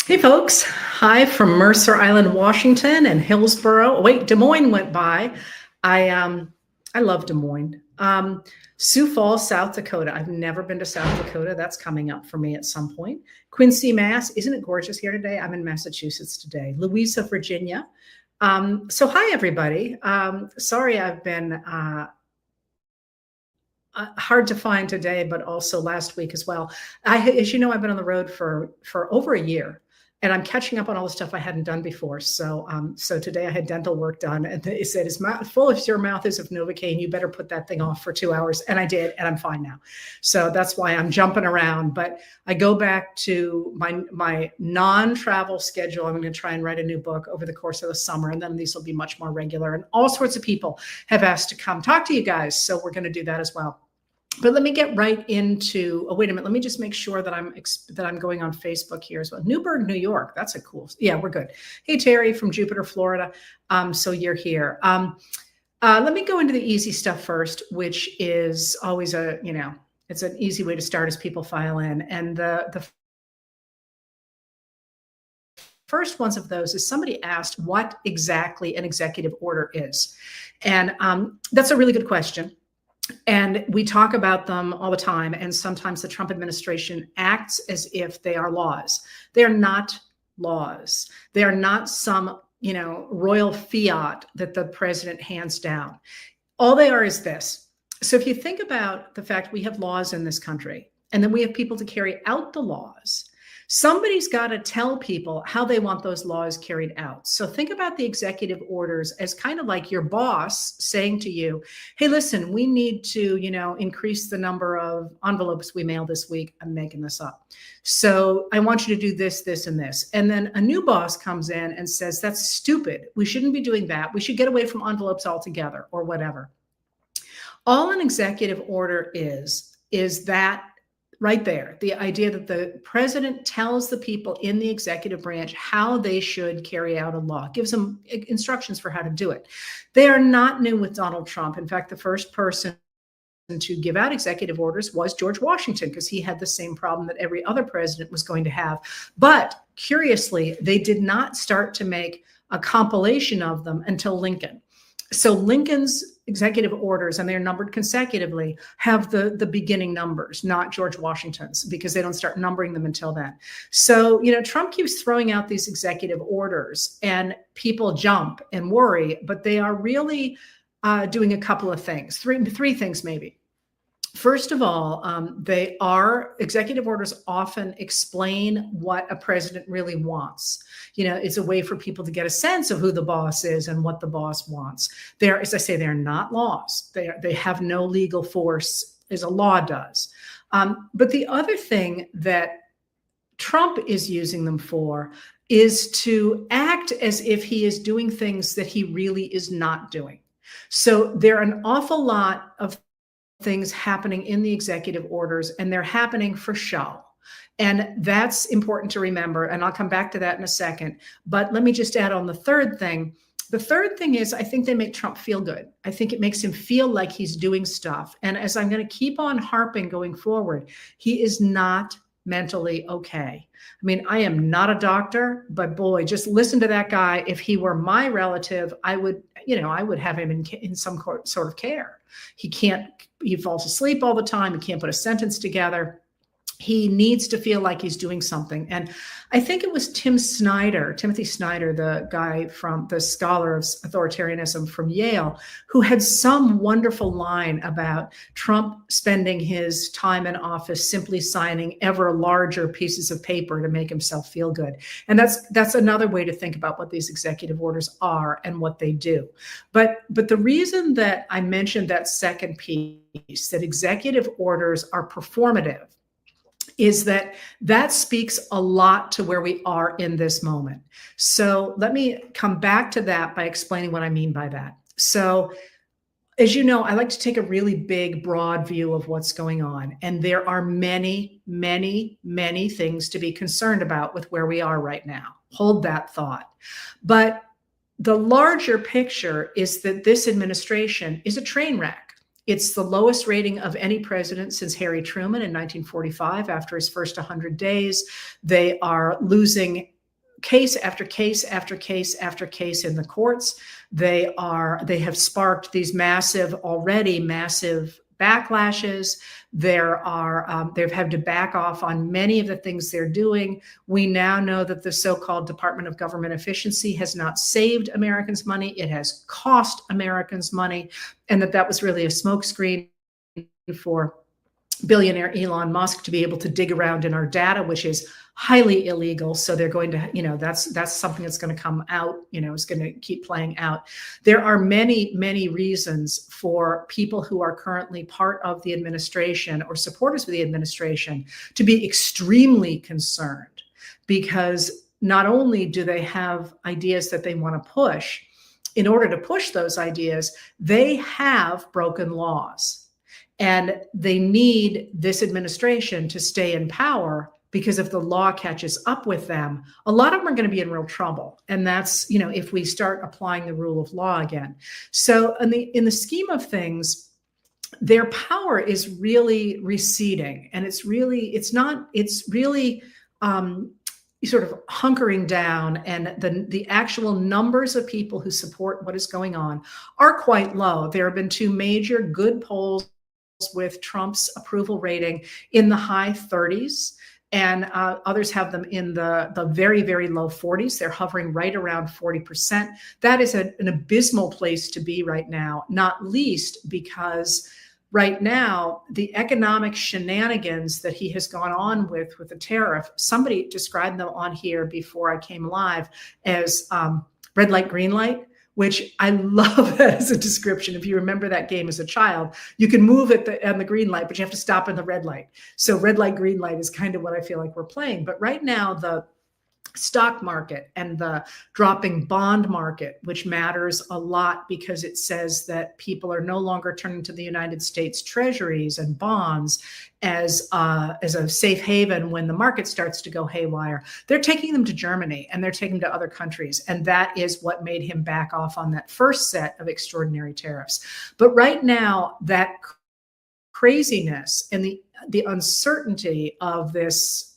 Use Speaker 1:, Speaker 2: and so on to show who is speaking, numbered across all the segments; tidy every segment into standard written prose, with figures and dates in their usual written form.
Speaker 1: Hey folks, hi from Mercer Island, Washington, and Hillsboro. Wait, Des Moines went by. I love Des Moines. Sioux Falls, South Dakota. I've never been to South Dakota. That's coming up for me at some point. Quincy, Mass. Isn't it gorgeous here today? I'm in Massachusetts today. Louisa, Virginia. So hi everybody. Sorry I've been hard to find today, but also last week as well. As you know, I've been on the road for over a year, and I'm catching up on all the stuff I hadn't done before. So, so today I had dental work done, and they said, "As full as your mouth is of Novocaine, you better put that thing off for 2 hours." And I did, and I'm fine now. So that's why I'm jumping around. But I go back to my non-travel schedule. I'm going to try and write a new book over the course of the summer, and then these will be much more regular. And all sorts of people have asked to come talk to you guys, so we're going to do that as well. But let me get right into, oh, wait a minute. Let me just make sure that I'm going on Facebook here as well. Newburgh, New York. That's a cool, yeah, we're good. Hey, Terry from Jupiter, Florida. So you're here. Let me go into the easy stuff first, which is always it's an easy way to start as people file in. And the first ones of those is somebody asked what exactly an executive order is. And that's a really good question. And we talk about them all the time. And sometimes the Trump administration acts as if they are laws. They are not laws. They are not some, royal fiat that the president hands down. All they are is this. So if you think about the fact we have laws in this country, and then we have people to carry out the laws, somebody's got to tell people how they want those laws carried out. So think about the executive orders as kind of like your boss saying to you, hey, listen, we need to, increase the number of envelopes we mail this week. I'm making this up. So I want you to do this, this, and this. And then a new boss comes in and says, that's stupid. We shouldn't be doing that. We should get away from envelopes altogether or whatever. All an executive order is that right there, the idea that the president tells the people in the executive branch how they should carry out a law, gives them instructions for how to do it. They are not new with Donald Trump. In fact, the first person to give out executive orders was George Washington, because he had the same problem that every other president was going to have. But curiously, they did not start to make a compilation of them until Lincoln. So Lincoln's executive orders, and they're numbered consecutively, have the beginning numbers, not George Washington's, because they don't start numbering them until then. So, Trump keeps throwing out these executive orders and people jump and worry, but they are really doing a couple of things, three things maybe. First of all, executive orders often explain what a president really wants. It's a way for people to get a sense of who the boss is and what the boss wants. As I say, they're not laws. They have no legal force as a law does. But the other thing that Trump is using them for is to act as if he is doing things that he really is not doing. So there are an awful lot of things happening in the executive orders, and they're happening for show. And that's important to remember. And I'll come back to that in a second. But let me just add on the third thing. The third thing is, I think they make Trump feel good. I think it makes him feel like he's doing stuff. And as I'm going to keep on harping going forward, he is not mentally okay. I mean, I am not a doctor, but boy, just listen to that guy. If he were my relative, I would have him in some sort of care. He falls asleep all the time. He can't put a sentence together. He needs to feel like he's doing something. And I think it was Timothy Snyder, the guy the scholar of authoritarianism from Yale, who had some wonderful line about Trump spending his time in office simply signing ever larger pieces of paper to make himself feel good. And that's another way to think about what these executive orders are and what they do. But the reason that I mentioned that second piece, that executive orders are performative, is that speaks a lot to where we are in this moment. So let me come back to that by explaining what I mean by that. So as you know, I like to take a really big, broad view of what's going on. And there are many, many, many things to be concerned about with where we are right now. Hold that thought. But the larger picture is that this administration is a train wreck. It's the lowest rating of any president since Harry Truman in 1945 after his first 100 days. They are losing case after case after case after case in the courts. They have sparked these already massive backlashes. They've had to back off on many of the things they're doing. We now know that the so-called Department of Government Efficiency has not saved Americans money. It has cost Americans money, and that was really a smokescreen for billionaire Elon Musk to be able to dig around in our data, which is highly illegal. So they're going to, that's something that's going to come out, is going to keep playing out. There are many, many reasons for people who are currently part of the administration or supporters of the administration to be extremely concerned, because not only do they have ideas that they want to push, in order to push those ideas, they have broken laws. And they need this administration to stay in power, because if the law catches up with them, a lot of them are going to be in real trouble. And that's, if we start applying the rule of law again. So in the scheme of things, their power is really receding, and it's really sort of hunkering down, and the actual numbers of people who support what is going on are quite low. There have been two major good polls with Trump's approval rating in the high 30s, and others have them in the very, very low 40s. They're hovering right around 40%. That is an abysmal place to be right now, not least because right now, the economic shenanigans that he has gone on with the tariff, somebody described them on here before I came live as red light, green light, which I love that as a description. If you remember that game as a child, you can move on the green light, but you have to stop in the red light. So red light, green light is kind of what I feel like we're playing. But right now, the stock market and the dropping bond market, which matters a lot because it says that people are no longer turning to the United States treasuries and bonds as a safe haven when the market starts to go haywire. They're taking them to Germany, and they're taking them to other countries. And that is what made him back off on that first set of extraordinary tariffs. But right now, that craziness and the uncertainty of this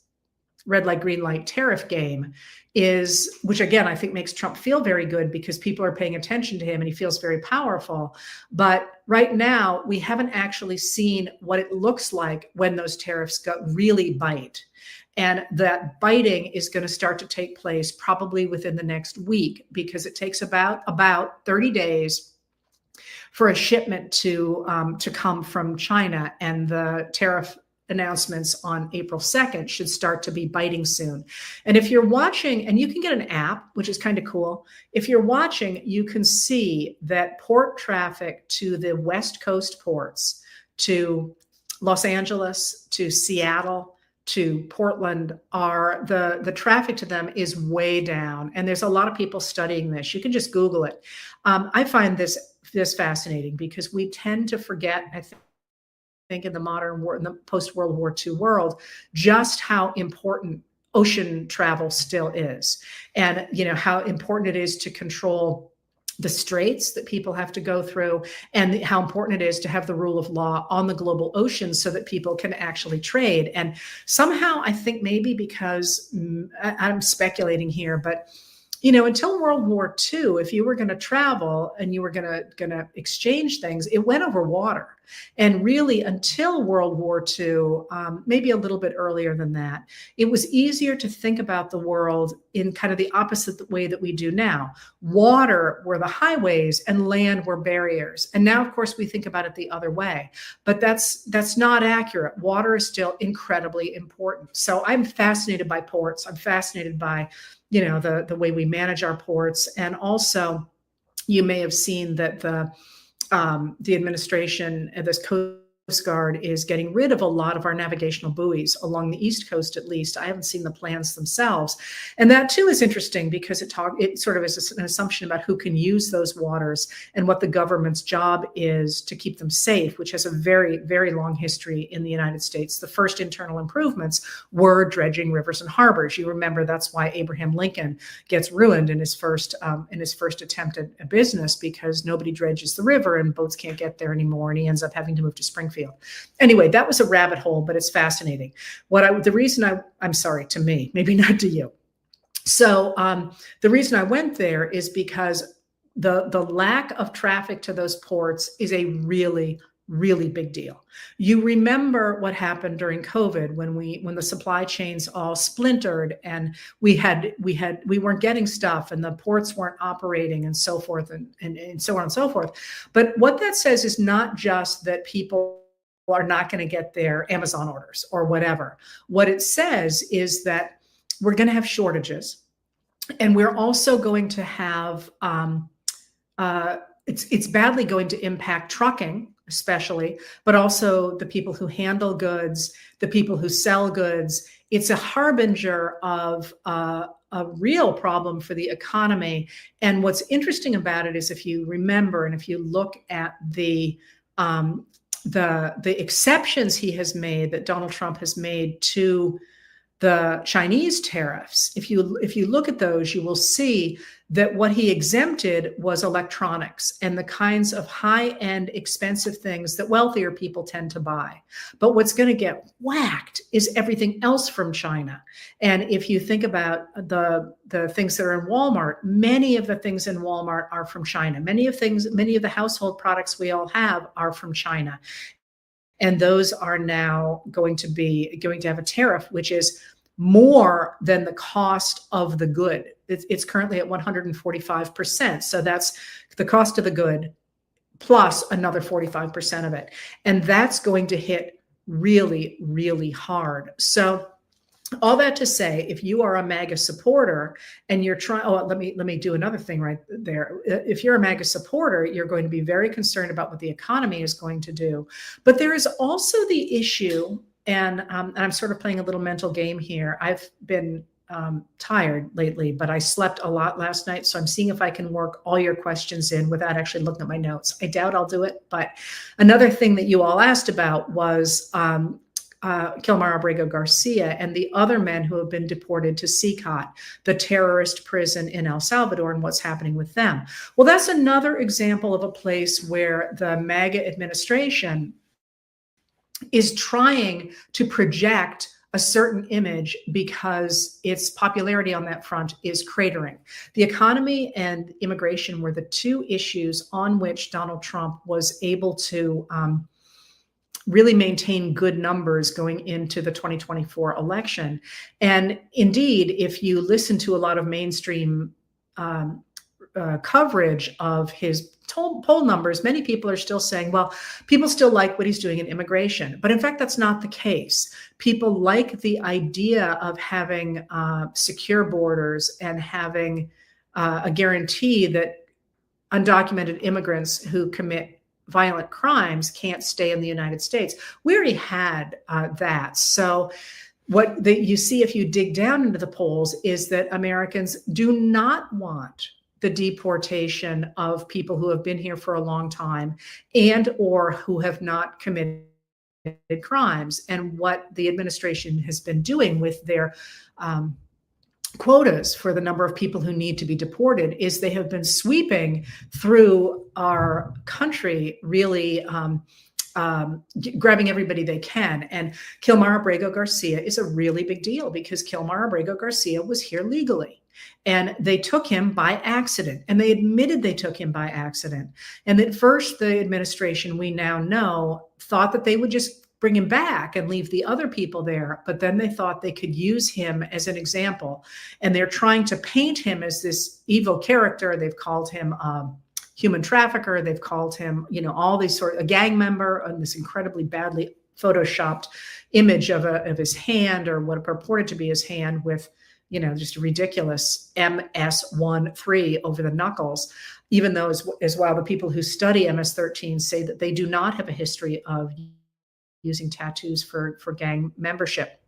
Speaker 1: red light, green light tariff game is, which again, I think makes Trump feel very good because people are paying attention to him and he feels very powerful. But right now, we haven't actually seen what it looks like when those tariffs really bite. And that biting is going to start to take place probably within the next week, because it takes about 30 days for a shipment to come from China, and the tariff announcements on April 2nd should start to be biting soon. And if you're watching, and you can get an app, which is kind of cool. If you're watching, you can see that port traffic to the West Coast ports, to Los Angeles, to Seattle, to Portland, are the traffic to them is way down. And there's a lot of people studying this. You can just Google it. I find this fascinating because we tend to forget, I think in the modern world, in the post-World War II world, just how important ocean travel still is, and how important it is to control the straits that people have to go through, and how important it is to have the rule of law on the global ocean so that people can actually trade. And somehow, I think maybe because I'm speculating here, but until World War II, if you were going to travel and you were going to exchange things, it went over water. And really, until World War II, maybe a little bit earlier than that, it was easier to think about the world in kind of the opposite way that we do now. Water were the highways and land were barriers. And now, of course, we think about it the other way. But that's not accurate. Water is still incredibly important. So I'm fascinated by ports. I'm fascinated by the way we manage our ports. And also, you may have seen that the administration, this Coast Guard, is getting rid of a lot of our navigational buoys along the East Coast, at least. I haven't seen the plans themselves. And that too is interesting because it sort of is an assumption about who can use those waters and what the government's job is to keep them safe, which has a very, very long history in the United States. The first internal improvements were dredging rivers and harbors. You remember that's why Abraham Lincoln gets ruined in his first attempt at a business, because nobody dredges the river and boats can't get there anymore, and he ends up having to move to Springfield. Anyway, that was a rabbit hole, but it's fascinating. I'm sorry, to me, maybe not to you. So the reason I went there is because the lack of traffic to those ports is a really big deal. You remember what happened during COVID when the supply chains all splintered and we weren't getting stuff and the ports weren't operating and so forth and so on and so forth. But what that says is not just that people are not going to get their Amazon orders or whatever. What it says is that we're going to have shortages, and we're also going to have it's badly going to impact trucking, especially, but also the people who handle goods, the people who sell goods. It's a harbinger of a real problem for the economy. And what's interesting about it is, if you remember and if you look at the exceptions he has made, that Donald Trump has made to the Chinese tariffs, if you look at those, you will see that what he exempted was electronics and the kinds of high-end expensive things that wealthier people tend to buy. But what's going to get whacked is everything else from China. And if you think about the things that are in Walmart, many of the things in Walmart are from China. Many of the household products we all have are from China. And those are now going to have a tariff, which is more than the cost of the good. It's currently at 145%. So that's the cost of the good plus another 45% of it. And that's going to hit really hard. So all that to say, if you are a MAGA supporter and you're trying, let me do another thing right there. If you're a MAGA supporter, you're going to be very concerned about what the economy is going to do. But there is also the issue, and I'm sort of playing a little mental game here. I've been tired lately, but I slept a lot last night. So I'm seeing if I can work all your questions in without actually looking at my notes. I doubt I'll do it. But another thing that you all asked about was Kilmar Abrego Garcia and the other men who have been deported to CICOT, the terrorist prison in El Salvador, and what's happening with them. Well, that's another example of a place where the MAGA administration is trying to project a certain image because its popularity on that front is cratering. The economy and immigration were the two issues on which Donald Trump was able to really maintain good numbers going into the 2024 election. And indeed, if you listen to a lot of mainstream coverage of his poll numbers, many people are still saying, well, people still like what he's doing in immigration. But in fact, that's not the case. People like the idea of having secure borders and having a guarantee that undocumented immigrants who commit violent crimes can't stay in the United States. We already had that. So what you see if you dig down into the polls is that Americans do not want the deportation of people who have been here for a long time and or who have not committed crimes. And what the administration has been doing with their quotas for the number of people who need to be deported is they have been sweeping through our country, really grabbing everybody they can. And Kilmar Abrego Garcia is a really big deal because Kilmar Abrego Garcia was here legally. And they took him by accident, and they admitted they took him by accident. And at first, the administration, we now know, thought that they would just bring him back and leave the other people there. But then they thought they could use him as an example. And they're trying to paint him as this evil character. They've called him a human trafficker. They've called him, all these a gang member, and this incredibly badly photoshopped image of his hand, or what purported to be his hand, with just a ridiculous MS-13 over the knuckles, even though as well the people who study MS-13 say that they do not have a history of using tattoos for gang membership.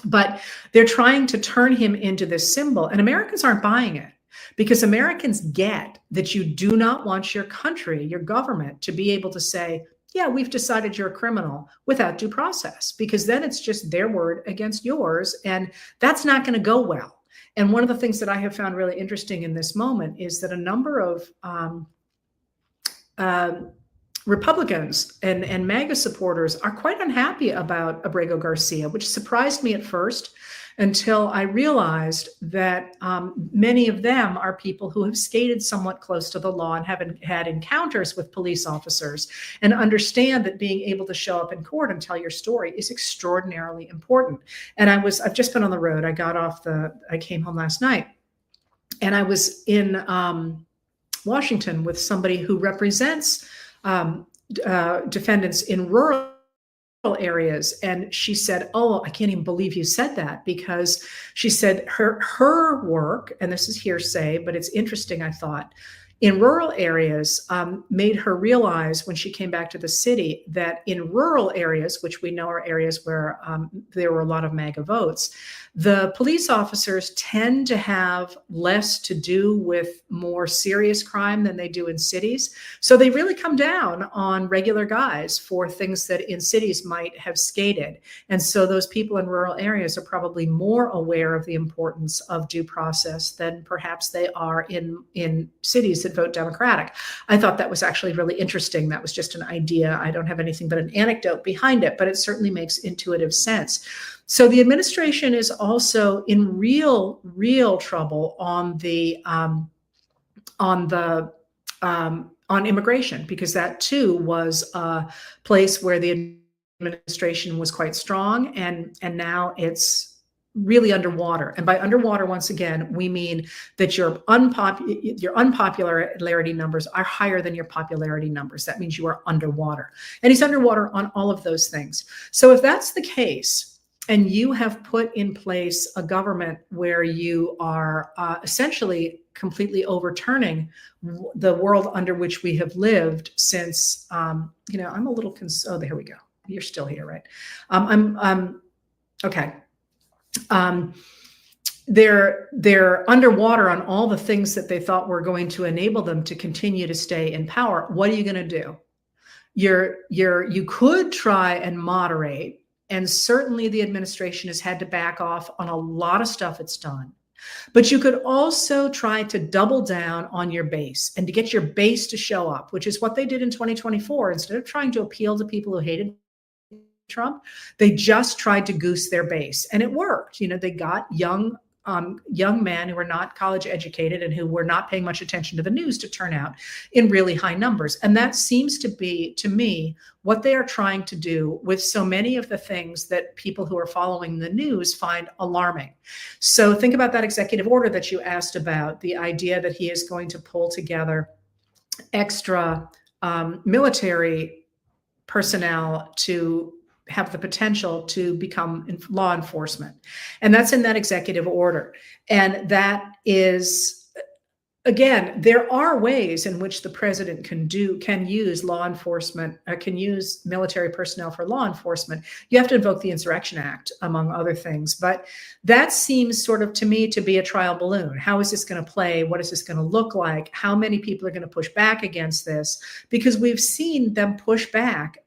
Speaker 1: But they're trying to turn him into this symbol, and Americans aren't buying it because Americans get that you do not want your country, your government, to be able to say, yeah, we've decided you're a criminal without due process, because then it's just their word against yours. And that's not going to go well. And one of the things that I have found really interesting in this moment is that a number of Republicans and MAGA supporters are quite unhappy about Abrego Garcia, which surprised me at first. until I realized that many of them are people who have skated somewhat close to the law and haven't had encounters with police officers, and understand that being able to show up in court and tell your story is extraordinarily important. And I've just been on the road. I came home last night, and I was in Washington with somebody who represents defendants in rural areas. And she said, "Oh, I can't even believe you said that," because she said her work, and this is hearsay, but it's interesting, I thought, in rural areas made her realize when she came back to the city that in rural areas, which we know are areas where there were a lot of MAGA votes, the police officers tend to have less to do with more serious crime than they do in cities. So they really come down on regular guys for things that in cities might have skated. And so those people in rural areas are probably more aware of the importance of due process than perhaps they are in cities that vote Democratic. I thought that was actually really interesting. That was just an idea. I don't have anything but an anecdote behind it, but it certainly makes intuitive sense. So the administration is also in real trouble on immigration, because that too was a place where the administration was quite strong, and now it's really underwater. And by underwater, once again, we mean that your unpopularity numbers are higher than your popularity numbers. That means you are underwater. And he's underwater on all of those things. So if that's the case, and you have put in place a government where you are essentially completely overturning the world under which we have lived since, I'm a little oh, there we go. You're still here, right? Okay. They're underwater on all the things that they thought were going to enable them to continue to stay in power. What are you going to do? You could try and moderate, and certainly the administration has had to back off on a lot of stuff it's done. But you could also try to double down on your base and to get your base to show up, which is what they did in 2024. Instead of trying to appeal to people who hated Trump, they just tried to goose their base, and it worked. They got young men who were not college educated and who were not paying much attention to the news to turn out in really high numbers. And that seems to be, to me, what they are trying to do with so many of the things that people who are following the news find alarming. So think about that executive order that you asked about, the idea that he is going to pull together extra military personnel to have the potential to become law enforcement. And that's in that executive order. And that is, again, there are ways in which the president can use law enforcement, can use military personnel for law enforcement. You have to invoke the Insurrection Act, among other things. But that seems sort of, to me, to be a trial balloon. How is this going to play? What is this going to look like? How many people are going to push back against this? Because we've seen them push back.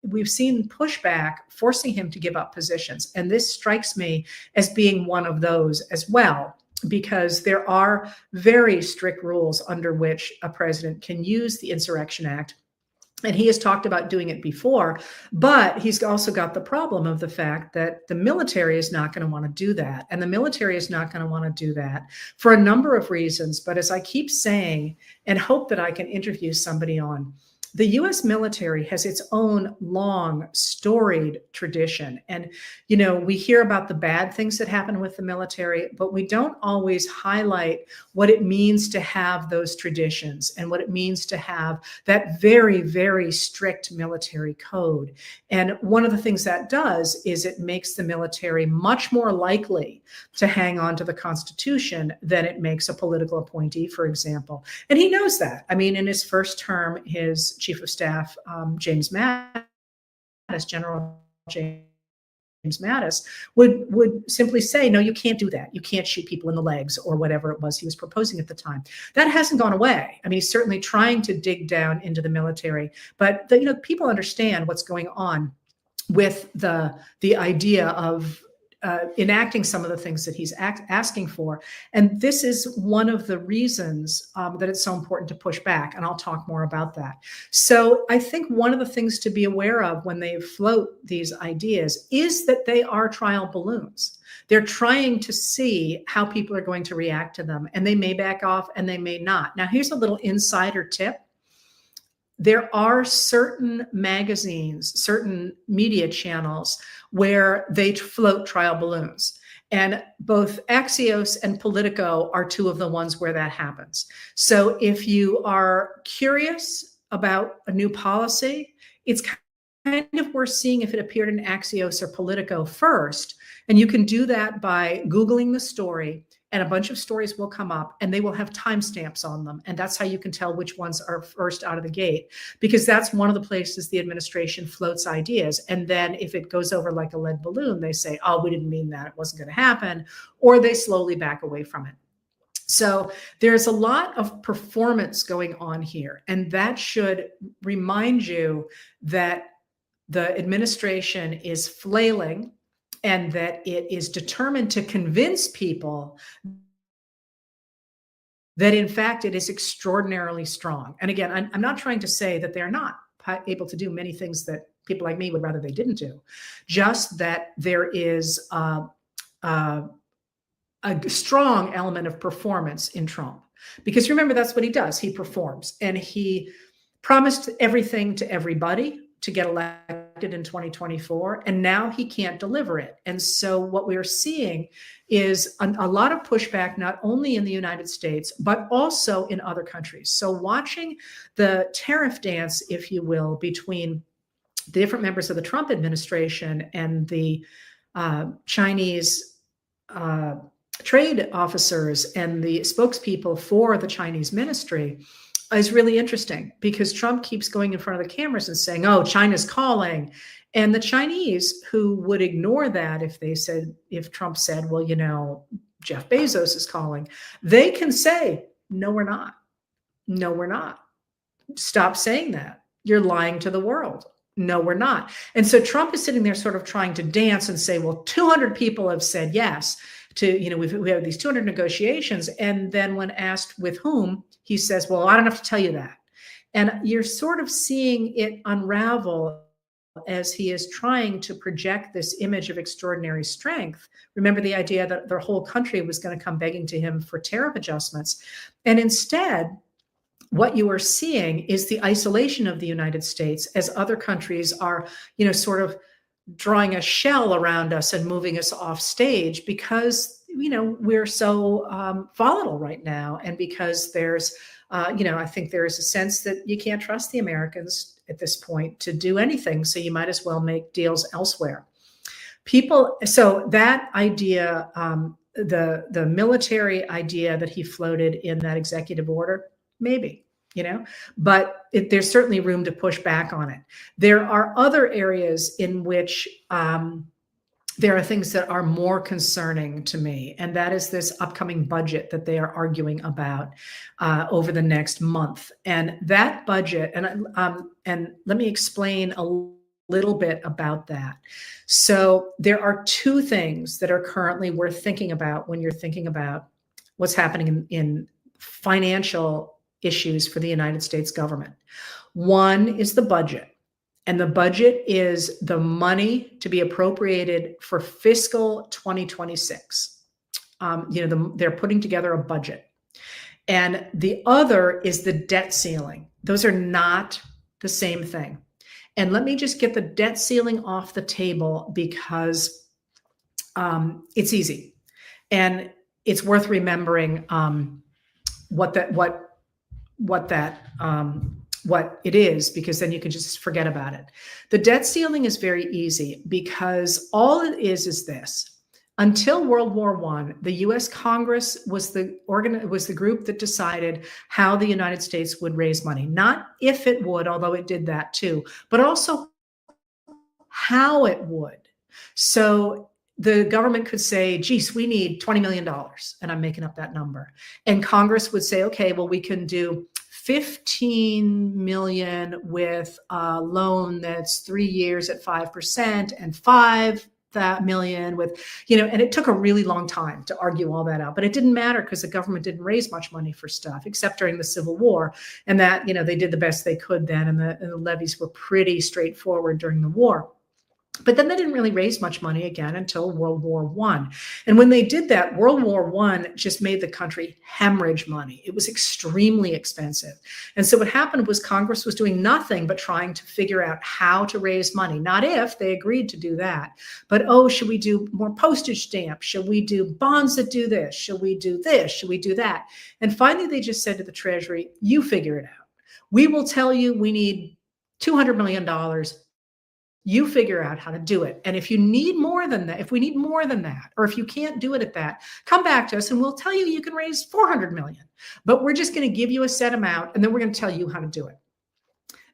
Speaker 1: We've seen pushback forcing him to give up positions. And this strikes me as being one of those as well, because there are very strict rules under which a president can use the Insurrection Act. And he has talked about doing it before, but he's also got the problem of the fact that the military is not going to want to do that. And the military is not going to want to do that for a number of reasons. But as I keep saying, and hope that I can interview somebody on, the U.S. military has its own long, storied tradition. And, we hear about the bad things that happen with the military, but we don't always highlight what it means to have those traditions and what it means to have that very, very strict military code. And one of the things that does is it makes the military much more likely to hang on to the Constitution than it makes a political appointee, for example. And he knows that. I mean, in his first term, his Chief of Staff, James Mattis, General James Mattis, would simply say, no, you can't do that. You can't shoot people in the legs, or whatever it was he was proposing at the time. That hasn't gone away. I mean, he's certainly trying to dig down into the military, but people understand what's going on with the idea of enacting some of the things that he's asking for. And this is one of the reasons that it's so important to push back. And I'll talk more about that. So I think one of the things to be aware of when they float these ideas is that they are trial balloons. They're trying to see how people are going to react to them, and they may back off and they may not. Now, here's a little insider tip. There are certain magazines, certain media channels where they float trial balloons. And both Axios and Politico are two of the ones where that happens. So if you are curious about a new policy, it's kind of worth seeing if it appeared in Axios or Politico first. And you can do that by Googling the story, and a bunch of stories will come up and they will have timestamps on them. And that's how you can tell which ones are first out of the gate, because that's one of the places the administration floats ideas. And then if it goes over like a lead balloon, they say, oh, we didn't mean that, it wasn't going to happen, or they slowly back away from it. So there's a lot of performance going on here. And that should remind you that the administration is flailing and that it is determined to convince people that, in fact, it is extraordinarily strong. And again, I'm not trying to say that they're not able to do many things that people like me would rather they didn't do, just that there is a strong element of performance in Trump. Because remember, that's what he does. He performs. And he promised everything to everybody to get elected in 2024, and now he can't deliver it. And so what we're seeing is a lot of pushback, not only in the United States, but also in other countries. So watching the tariff dance, if you will, between the different members of the Trump administration and the Chinese trade officers and the spokespeople for the Chinese ministry is really interesting, because Trump keeps going in front of the cameras and saying, oh, China's calling. And the Chinese, who would ignore that if Trump said, well, you know, Jeff Bezos is calling, they can say, no, we're not. No, we're not. Stop saying that. You're lying to the world. No, we're not. And so Trump is sitting there sort of trying to dance and say, well, 200 people have said yes to, you know, we have these 200 negotiations. And then when asked with whom, he says, well, I don't have to tell you that. And you're sort of seeing it unravel as he is trying to project this image of extraordinary strength. Remember the idea that the whole country was going to come begging to him for tariff adjustments. And instead, what you are seeing is the isolation of the United States as other countries are, you know, sort of drawing a shell around us and moving us off stage, because, you know, we're so volatile right now. And because there's, you know, I think there is a sense that you can't trust the Americans at this point to do anything. So you might as well make deals elsewhere. So that idea, the military idea that he floated in that executive order, maybe, you know, but there's certainly room to push back on it. There are other areas in which there are things that are more concerning to me, and that is this upcoming budget that they are arguing about over the next month. And that budget, and let me explain a little bit about that. So there are two things that are currently worth thinking about when you're thinking about what's happening in financial issues for the United States government. One is the budget. And the budget is the money to be appropriated for fiscal 2026. You know, they're putting together a budget. And the other is the debt ceiling. Those are not the same thing. And let me just get the debt ceiling off the table, because it's easy. And it's worth remembering what it is, because then you can just forget about it. The debt ceiling is very easy, because all it is this. Until World War I, the U.S. Congress was the group that decided how the United States would raise money. Not if it would, although it did that too, but also how it would. So the government could say, geez, we need $20 million, and I'm making up that number. And Congress would say, okay, well, we can do 15 million with a loan that's 3 years at 5% and 5 million with, and it took a really long time to argue all that out, but it didn't matter because the government didn't raise much money for stuff except during the Civil War. And that, they did the best they could then. And the levies were pretty straightforward during the war. But then they didn't really raise much money again until World War I. And when they did that, World War I just made the country hemorrhage money. It was extremely expensive. And so what happened was Congress was doing nothing but trying to figure out how to raise money. Not if, they agreed to do that, but, should we do more postage stamps? Should we do bonds that do this? Should we do this? Should we do that? And finally, they just said to the Treasury, you figure it out. We will tell you we need $200 million. You figure out how to do it. And if you need more than that, if we need more than that, or if you can't do it at that, come back to us and we'll tell you you can raise 400 million. But we're just going to give you a set amount and then we're going to tell you how to do it.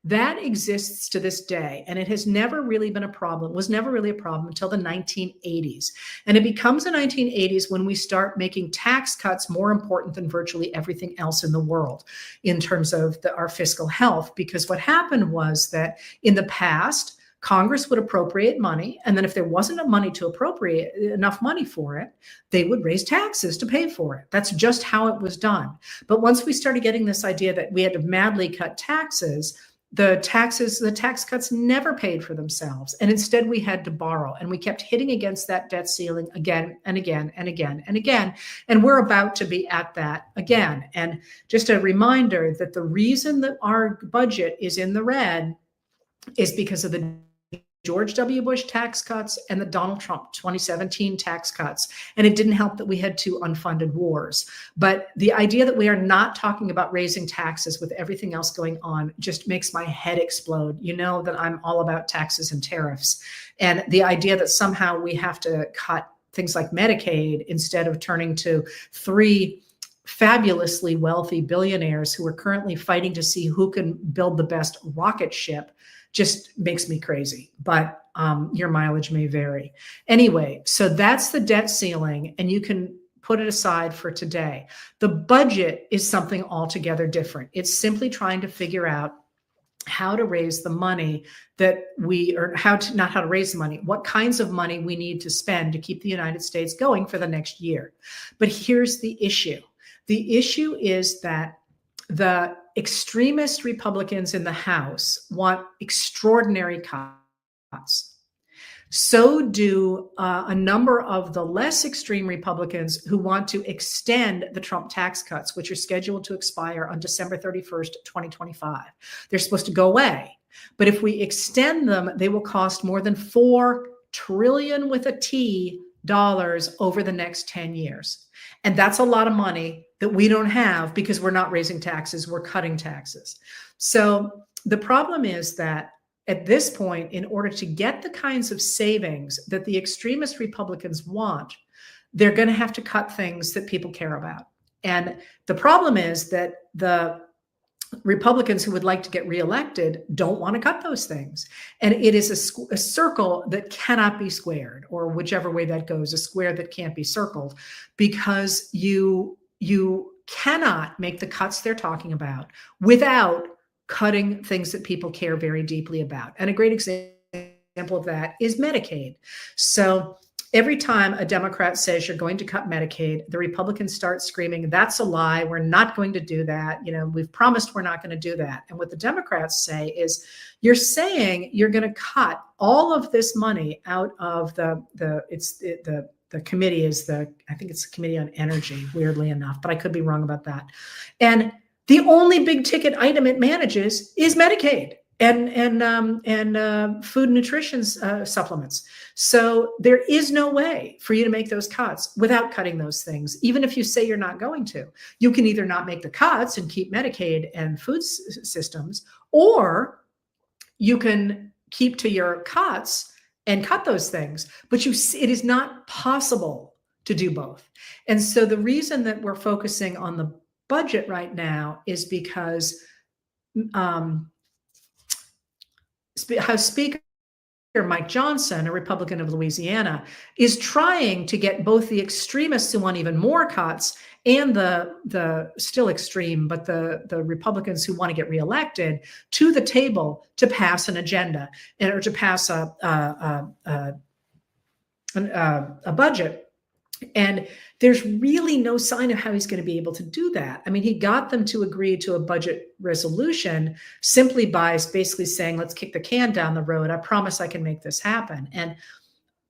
Speaker 1: That exists to this day, and it has never really been a problem, was never really a problem until the 1980s. And it becomes the 1980s when we start making tax cuts more important than virtually everything else in the world in terms of our fiscal health. Because what happened was that in the past, Congress would appropriate money, and then if there wasn't enough money for it, they would raise taxes to pay for it. That's just how it was done. But once we started getting this idea that we had to madly cut taxes, the tax cuts never paid for themselves. And instead we had to borrow, and we kept hitting against that debt ceiling again and again and again and again. And we're about to be at that again. And just a reminder that the reason that our budget is in the red is because of the George W. Bush tax cuts and the Donald Trump 2017 tax cuts. And it didn't help that we had 2 unfunded wars. But the idea that we are not talking about raising taxes with everything else going on just makes my head explode. You know that I'm all about taxes and tariffs. And the idea that somehow we have to cut things like Medicaid instead of turning to 3 fabulously wealthy billionaires who are currently fighting to see who can build the best rocket ship just makes me crazy. But your mileage may vary. Anyway, so that's the debt ceiling, and you can put it aside for today. The budget is something altogether different. It's simply trying to figure out how to raise the money that not how to raise the money, what kinds of money we need to spend to keep the United States going for the next year. But here's the issue. The issue is that the extremist Republicans in the House want extraordinary cuts. So do a number of the less extreme Republicans who want to extend the Trump tax cuts, which are scheduled to expire on December 31st, 2025. They're supposed to go away. But if we extend them, they will cost more than $4 trillion with a T dollars over the next 10 years. And that's a lot of money that we don't have because we're not raising taxes, we're cutting taxes. So the problem is that at this point, in order to get the kinds of savings that the extremist Republicans want, they're going to have to cut things that people care about. And the problem is that the Republicans who would like to get reelected don't want to cut those things. And it is a circle that cannot be squared, or whichever way that goes, a square that can't be circled, because you cannot make the cuts they're talking about without cutting things that people care very deeply about. And a great example of that is Medicaid. So every time a Democrat says you're going to cut Medicaid, the Republicans start screaming, that's a lie. We're not going to do that. We've promised we're not going to do that. And what the Democrats say is, you're saying you're going to cut all of this money out of the committee I think it's the Committee on Energy, weirdly enough, but I could be wrong about that. And the only big ticket item it manages is Medicaid and food and nutrition supplements. So there is no way for you to make those cuts without cutting those things. Even if you say you're not going to, you can either not make the cuts and keep Medicaid and food systems, or you can keep to your cuts and cut those things. But it is not possible to do both. And so the reason that we're focusing on the budget right now is because House Speaker Mike Johnson, a Republican of Louisiana, is trying to get both the extremists who want even more cuts and the still extreme, but the Republicans who want to get reelected to the table to pass an agenda or to pass a budget. And there's really no sign of how he's going to be able to do that. I mean, he got them to agree to a budget resolution simply by basically saying, let's kick the can down the road. I promise I can make this happen. And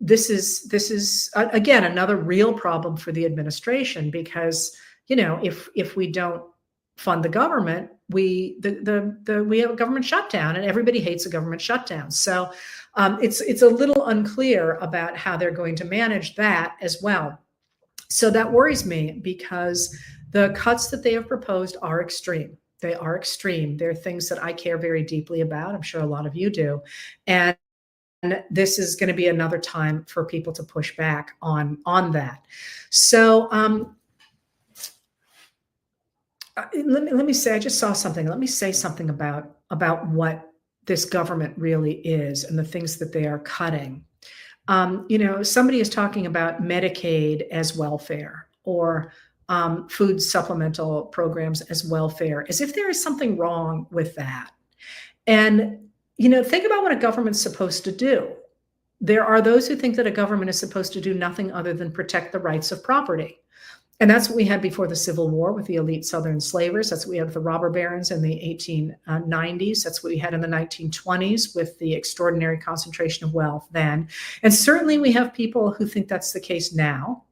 Speaker 1: this is again, another real problem for the administration, because, if we don't fund the government, we have a government shutdown, and everybody hates a government shutdown. So it's a little unclear about how they're going to manage that as well. So that worries me, because the cuts that they have proposed are extreme. They are extreme. They're things that I care very deeply about. I'm sure a lot of you do. And this is going to be another time for people to push back on that. So let me say, I just saw something. Let me say something about what this government really is and the things that they are cutting. Somebody is talking about Medicaid as welfare, or food supplemental programs as welfare, as if there is something wrong with that. And, think about what a government's supposed to do. There are those who think that a government is supposed to do nothing other than protect the rights of property. And that's what we had before the Civil War with the elite Southern slavers. That's what we had with the robber barons in the 1890s. That's what we had in the 1920s with the extraordinary concentration of wealth then. And certainly we have people who think that's the case now.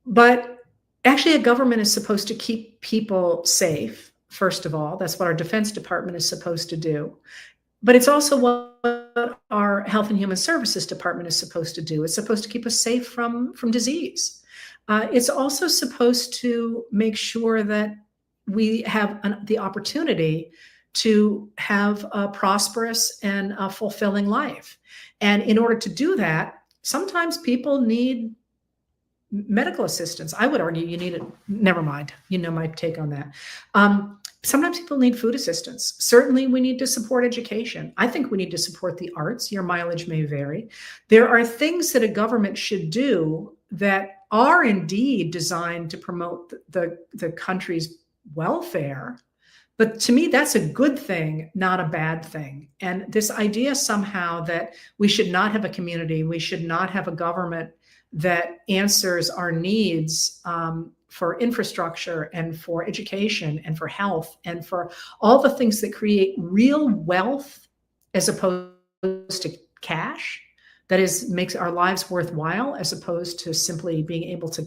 Speaker 1: But actually, a government is supposed to keep people safe, first of all. That's what our Defense Department is supposed to do. But it's also what our Health and Human Services Department is supposed to do. It's supposed to keep us safe from disease. It's also supposed to make sure that we have the opportunity to have a prosperous and a fulfilling life. And in order to do that, sometimes people need medical assistance. I would argue you need it. Never mind. My take on that. Sometimes people need food assistance. Certainly we need to support education. I think we need to support the arts. Your mileage may vary. There are things that a government should do that are indeed designed to promote the country's welfare. But to me, that's a good thing, not a bad thing. And this idea somehow that we should not have a community, we should not have a government that answers our needs for infrastructure and for education and for health and for all the things that create real wealth as opposed to cash, that is, makes our lives worthwhile as opposed to simply being able to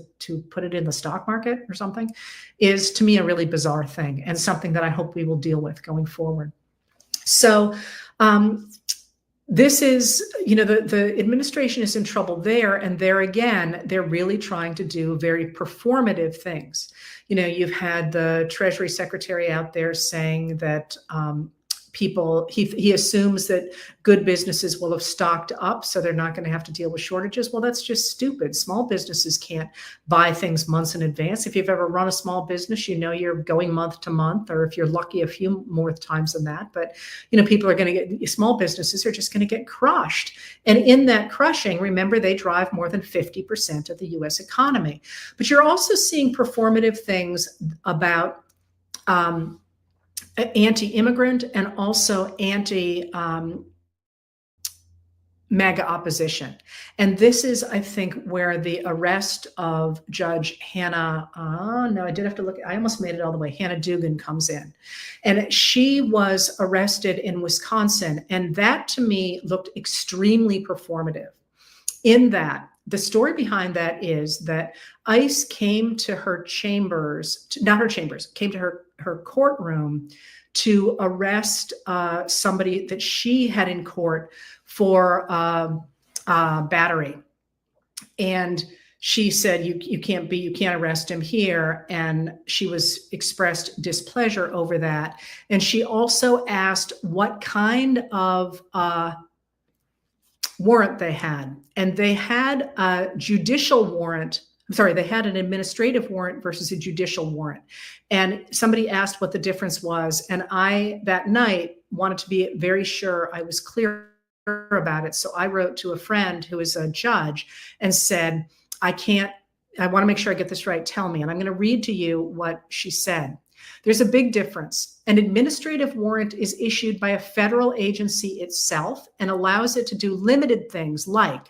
Speaker 1: put it in the stock market or something, is to me a really bizarre thing, and something that I hope we will deal with going forward. So this is, the administration is in trouble there. And there again, they're really trying to do very performative things. You've had the Treasury Secretary out there saying that he assumes that good businesses will have stocked up, so they're not going to have to deal with shortages. Well, that's just stupid. Small businesses can't buy things months in advance. If you've ever run a small business, you're going month to month, or if you're lucky, a few more times than that. But, people are going to small businesses are just going to get crushed. And in that crushing, remember, they drive more than 50% of the US economy. But you're also seeing performative things about anti-immigrant and also anti-MAGA opposition. And this is, I think, where the arrest of Judge Hannah, no, I did have to look, I almost made it all the way, Hannah Dugan comes in. And she was arrested in Wisconsin. And that to me looked extremely performative, in that the story behind that is that ICE came to her chambers, came to her courtroom to arrest somebody that she had in court for battery. And she said, you can't arrest him here. And she was expressed displeasure over that. And she also asked what kind of warrant they had. And they had a judicial warrant. I'm sorry, they had an administrative warrant versus a judicial warrant. And somebody asked what the difference was. And I, that night, wanted to be very sure I was clear about it. So I wrote to a friend who is a judge and said, I want to make sure I get this right. Tell me. And I'm going to read to you what she said. There's a big difference. An administrative warrant is issued by a federal agency itself and allows it to do limited things like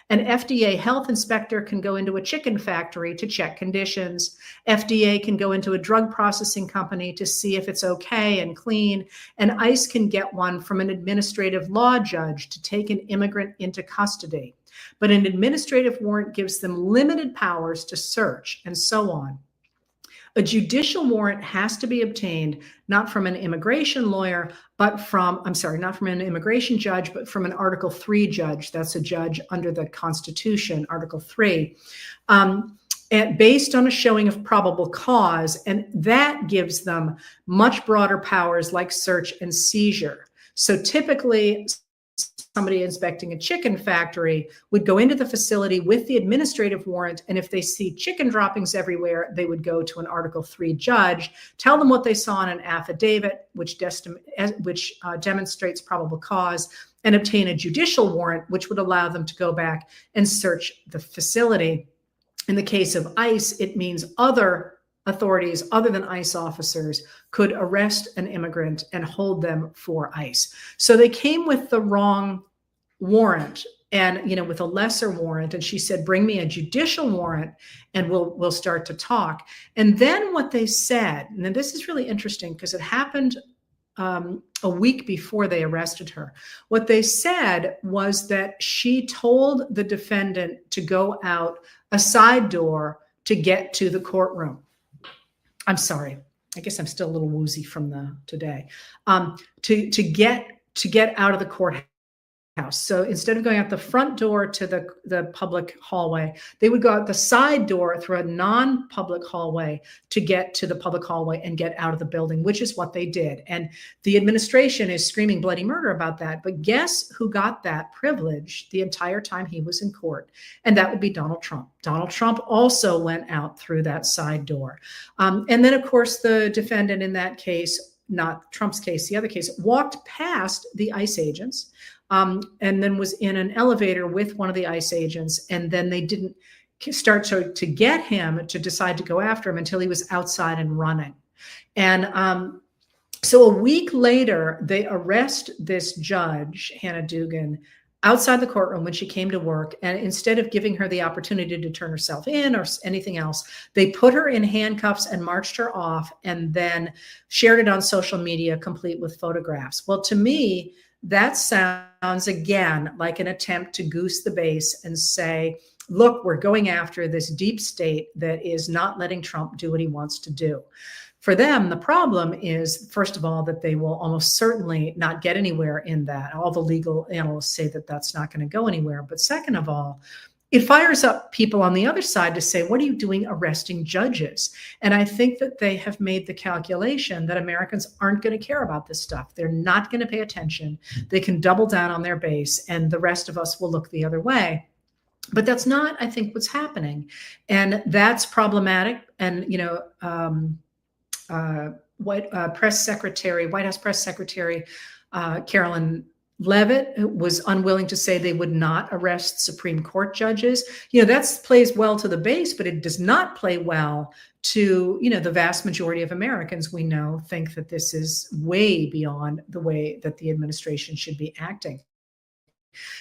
Speaker 1: An FDA health inspector can go into a chicken factory to check conditions. FDA can go into a drug processing company to see if it's okay and clean. And ICE can get one from an administrative law judge to take an immigrant into custody. But an administrative warrant gives them limited powers to search and so on. A judicial warrant has to be obtained not from an immigration lawyer, but from, not from an immigration judge, but from an Article 3 judge. That's a judge under the Constitution, Article 3, and based on a showing of probable cause. And that gives them much broader powers like search and seizure. So typically, somebody inspecting a chicken factory would go into the facility with the administrative warrant, and if they see chicken droppings everywhere, they would go to an Article 3 judge, tell them what they saw in an affidavit, which demonstrates probable cause, and obtain a judicial warrant, which would allow them to go back and search the facility. In the case of ICE, it means other authorities other than ICE officers could arrest an immigrant and hold them for ICE. So they came with the wrong warrant and, with a lesser warrant. And she said, bring me a judicial warrant and we'll start to talk. And then what they said, and then this is really interesting because it happened a week before they arrested her. What they said was that she told the defendant to go out a side door to get to the courtroom. I'm sorry. I guess I'm still a little woozy from today. To get out of the courthouse. So instead of going out the front door to the public hallway, they would go out the side door through a non-public hallway to get to the public hallway and get out of the building, which is what they did. And the administration is screaming bloody murder about that. But guess who got that privilege the entire time he was in court? And that would be Donald Trump. Donald Trump also went out through that side door. And then, of course, the defendant in that case, not Trump's case, the other case, walked past the ICE agents, and then was in an elevator with one of the ICE agents. And then they didn't start to get him to decide to go after him until he was outside and running. And so a week later, they arrest this judge, Hannah Dugan, outside the courtroom when she came to work. And instead of giving her the opportunity to turn herself in or anything else, they put her in handcuffs and marched her off and then shared it on social media, complete with photographs. Well, to me, that sounds again like an attempt to goose the base and say, look, we're going after this deep state that is not letting Trump do what he wants to do. For them, the problem is, first of all, that they will almost certainly not get anywhere in that. All the legal analysts say that that's not going to go anywhere. But second of all, it fires up people on the other side to say, what are you doing arresting judges? And I think that they have made the calculation that Americans aren't going to care about this stuff. They're not going to pay attention. They can double down on their base and the rest of us will look the other way. But that's not, I think, what's happening. And that's problematic. And, White House Press Secretary Carolyn Leavitt was unwilling to say they would not arrest Supreme Court judges. That plays well to the base, but it does not play well to, the vast majority of Americans we know think that this is way beyond the way that the administration should be acting.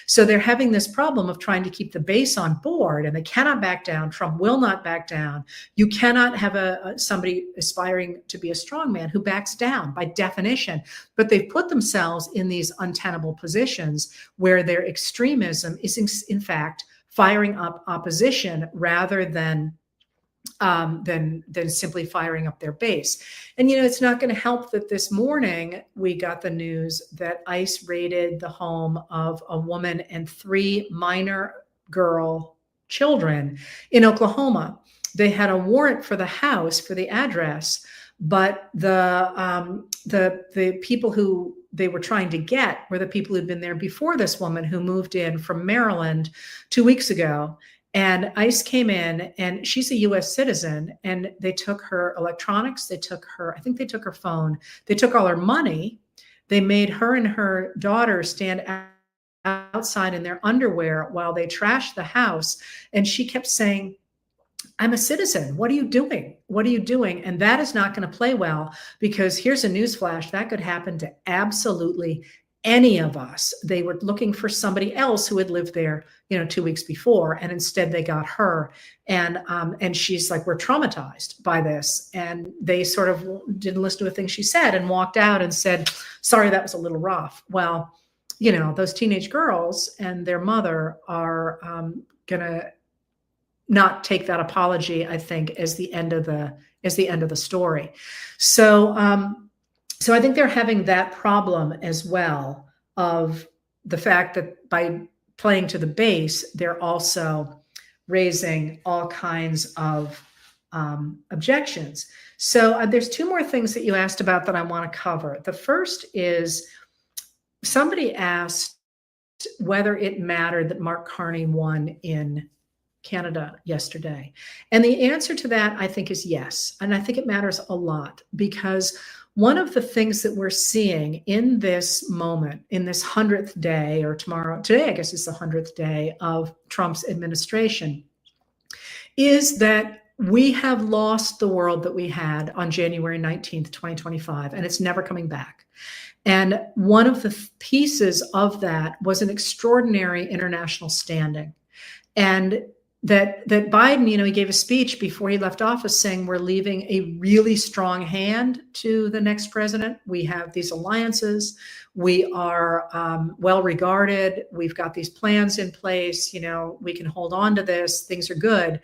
Speaker 1: So they're having this problem of trying to keep the base on board, and they cannot back down. Trump will not back down. You cannot have somebody aspiring to be a strongman who backs down by definition. But they've put themselves in these untenable positions where their extremism is in fact firing up opposition rather than simply firing up their base. And, it's not going to help that this morning we got the news that ICE raided the home of a woman and 3 minor girl children in Oklahoma. They had a warrant for the house, for the address, but the people who they were trying to get were the people who'd been there before this woman, who moved in from Maryland 2 weeks ago. And ICE came in, and she's a U.S. citizen, and they took her electronics. I think they took her phone. They took all her money. They made her and her daughter stand outside in their underwear while they trashed the house. And she kept saying, I'm a citizen. What are you doing? What are you doing? And that is not going to play well, because here's a newsflash. That could happen to absolutely any of us. They were looking for somebody else who had lived there, 2 weeks before, and instead they got her. And she's like, we're traumatized by this. And they sort of didn't listen to a thing she said and walked out and said, sorry, that was a little rough. Well, those teenage girls and their mother are gonna not take that apology, I think, as the end of the story. So I think they're having that problem as well, of the fact that by playing to the base, they're also raising all kinds of objections. So there's two more things that you asked about that I want to cover. The first is, somebody asked whether it mattered that Mark Carney won in Canada yesterday. And the answer to that, I think, is yes. And I think it matters a lot, because one of the things that we're seeing in this moment, in this 100th day, or today, I guess it's the 100th day of Trump's administration, is that we have lost the world that we had on January 19th, 2025, and it's never coming back. And one of the pieces of that was an extraordinary international standing. And that Biden, he gave a speech before he left office saying, we're leaving a really strong hand to the next president. We have these alliances. We are well regarded. We've got these plans in place. We can hold on to this. Things are good.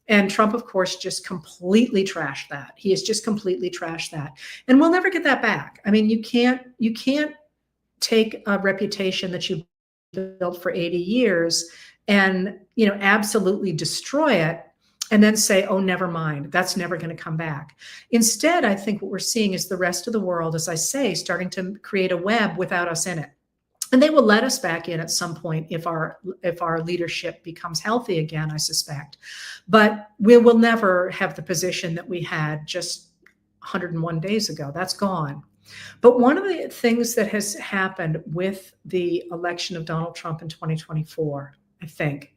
Speaker 1: And Trump, of course, just completely trashed that. He has just completely trashed that. And we'll never get that back. I mean, you can't take a reputation that you built for 80 years and absolutely destroy it and then say, oh, never mind, that's never going to come back. Instead, I think what we're seeing is the rest of the world, as I say, starting to create a web without us in it. And they will let us back in at some point if our leadership becomes healthy again, I suspect. But we will never have the position that we had just 101 days ago. That's gone. But one of the things that has happened with the election of Donald Trump in 2024, I think,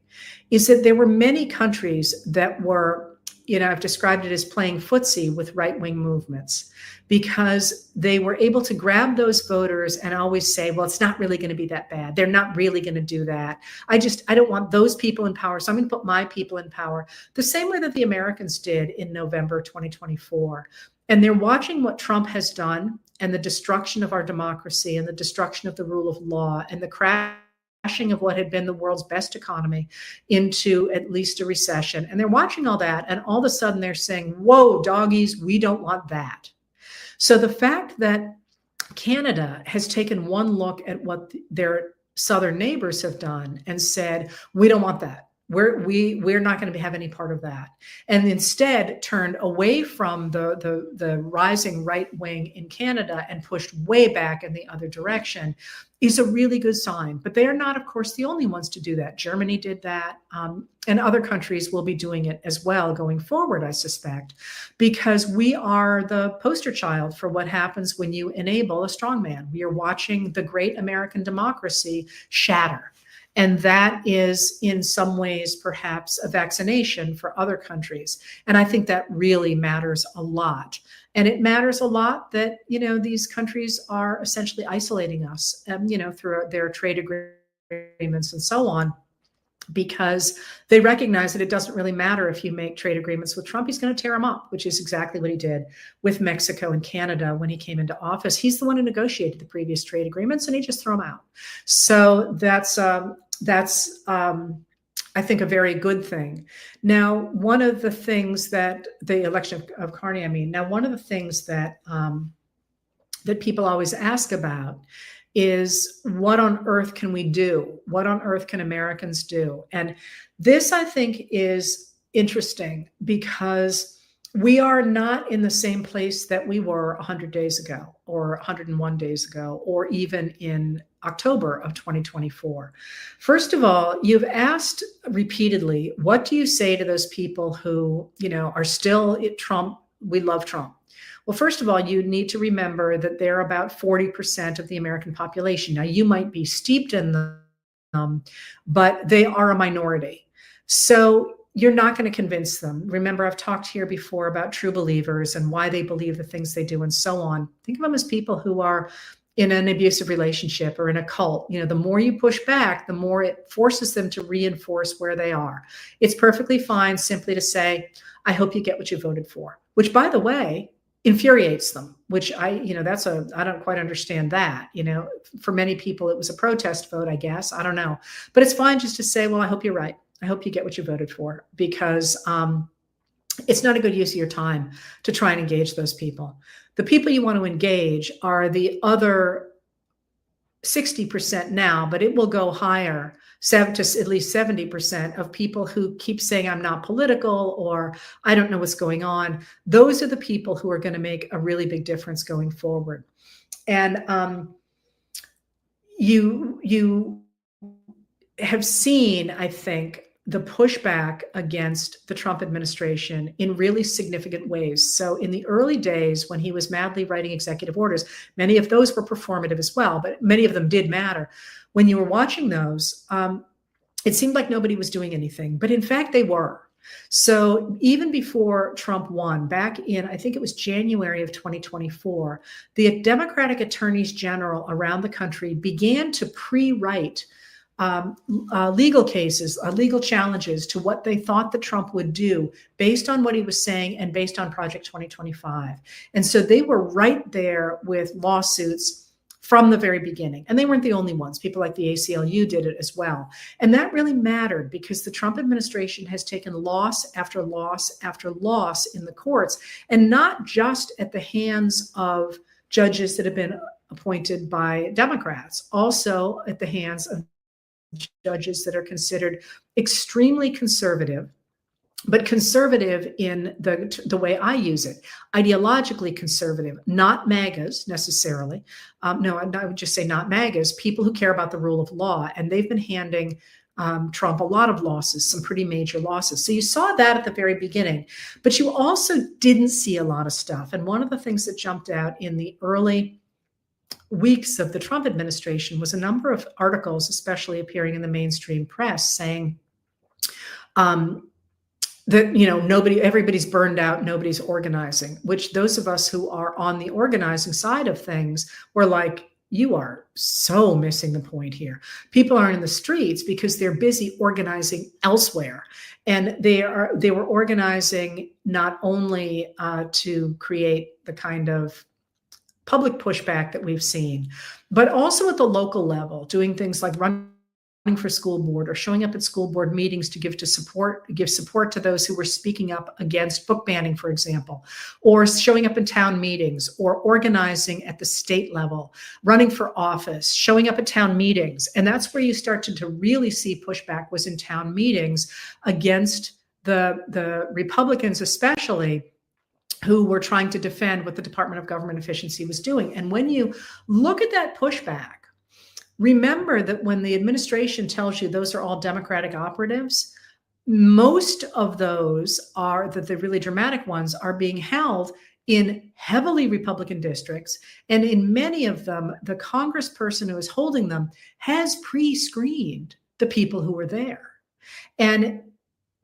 Speaker 1: is that there were many countries that were, I've described it as playing footsie with right-wing movements, because they were able to grab those voters and always say, well, it's not really going to be that bad. They're not really going to do that. I don't want those people in power, so I'm going to put my people in power. The same way that the Americans did in November 2024. And they're watching what Trump has done, and the destruction of our democracy, and the destruction of the rule of law, and the crashing of what had been the world's best economy into at least a recession. And they're watching all that, and all of a sudden they're saying, whoa, doggies, we don't want that. So the fact that Canada has taken one look at what their southern neighbors have done and said, we don't want that. We're not going to have any part of that, and instead turned away from the rising right wing in Canada and pushed way back in the other direction, is a really good sign. But they are not, of course, the only ones to do that. Germany did that, and other countries will be doing it as well going forward, I suspect, because we are the poster child for what happens when you enable a strongman. We are watching the great American democracy shatter. And that is, in some ways, perhaps a vaccination for other countries. And I think that really matters a lot. And it matters a lot that, these countries are essentially isolating us, through their trade agreements and so on, because they recognize that it doesn't really matter if you make trade agreements with Trump. He's going to tear them up, which is exactly what he did with Mexico and Canada when he came into office. He's the one who negotiated the previous trade agreements, and he just threw them out. So that's I think, a very good thing. Now, one of the things that the election of Carney, one of the things that that people always ask about is, what on earth can we do? What on earth can Americans do? And this, I think, is interesting, because we are not in the same place that we were 100 days ago, or 101 days ago, or even in October of 2024. First of all, you've asked repeatedly, what do you say to those people who, are still at Trump? We love Trump. Well, first of all, you need to remember that they're about 40% of the American population. Now, you might be steeped in them, but they are a minority. So you're not going to convince them. Remember, I've talked here before about true believers and why they believe the things they do and so on. Think of them as people who are in an abusive relationship or in a cult, the more you push back, the more it forces them to reinforce where they are. It's perfectly fine simply to say, I hope you get what you voted for, which, by the way, infuriates them, which I don't quite understand that. For many people, it was a protest vote, I guess. I don't know. But it's fine just to say, well, I hope you're right. I hope you get what you voted for, because it's not a good use of your time to try and engage those people. The people you want to engage are the other 60% now, but it will go higher, to at least 70% of people who keep saying, I'm not political, or I don't know what's going on. Those are the people who are going to make a really big difference going forward. And you have seen, I think, the pushback against the Trump administration in really significant ways. So in the early days, when he was madly writing executive orders, many of those were performative as well, but many of them did matter. When you were watching those, it seemed like nobody was doing anything, but in fact, they were. So even before Trump won, back in, I think it was January of 2024, the Democratic attorneys general around the country began to pre-write legal cases, legal challenges to what they thought that Trump would do based on what he was saying and based on Project 2025. And so they were right there with lawsuits from the very beginning. And they weren't the only ones. People like the ACLU did it as well. And that really mattered, because the Trump administration has taken loss after loss after loss in the courts, and not just at the hands of judges that have been appointed by Democrats, also at the hands of judges that are considered extremely conservative, but conservative in the way I use it, ideologically conservative, not MAGAs necessarily. No, I would just say not MAGAs, people who care about the rule of law. And they've been handing Trump a lot of losses, some pretty major losses. So you saw that at the very beginning, but you also didn't see a lot of stuff. And one of the things that jumped out in the early weeks of the Trump administration was a number of articles, especially appearing in the mainstream press, saying that everybody's burned out, nobody's organizing, which those of us who are on the organizing side of things were like, you are so missing the point here. People aren't in the streets because they're busy organizing elsewhere. And they were organizing not only to create the kind of public pushback that we've seen, but also at the local level, doing things like running for school board or showing up at school board meetings to give support to those who were speaking up against book banning, for example, or showing up in town meetings, or organizing at the state level, running for office, showing up at town meetings. And that's where you started to really see pushback, was in town meetings against the Republicans, especially, who were trying to defend what the Department of Government Efficiency was doing. And when you look at that pushback, remember that when the administration tells you those are all Democratic operatives, most of those the really dramatic ones are being held in heavily Republican districts. And in many of them, the congressperson who is holding them has pre-screened the people who were there. And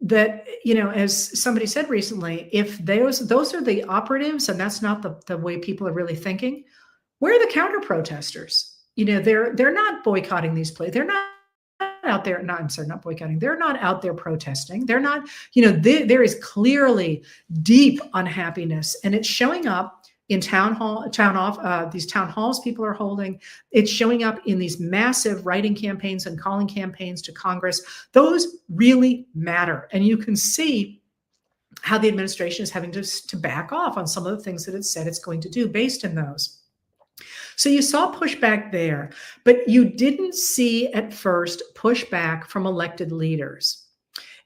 Speaker 1: that, as somebody said recently, if those are the operatives and that's not the way people are really thinking, where are the counter protesters? They're not boycotting these places. They're not out there. No, I'm sorry, not boycotting. They're not out there protesting. They're not, there is clearly deep unhappiness, and it's showing up in these town halls people are holding. It's showing up in these massive writing campaigns and calling campaigns to Congress. Those really matter. And you can see how the administration is having to back off on some of the things that it said it's going to do based in those. So you saw pushback there, but you didn't see at first pushback from elected leaders.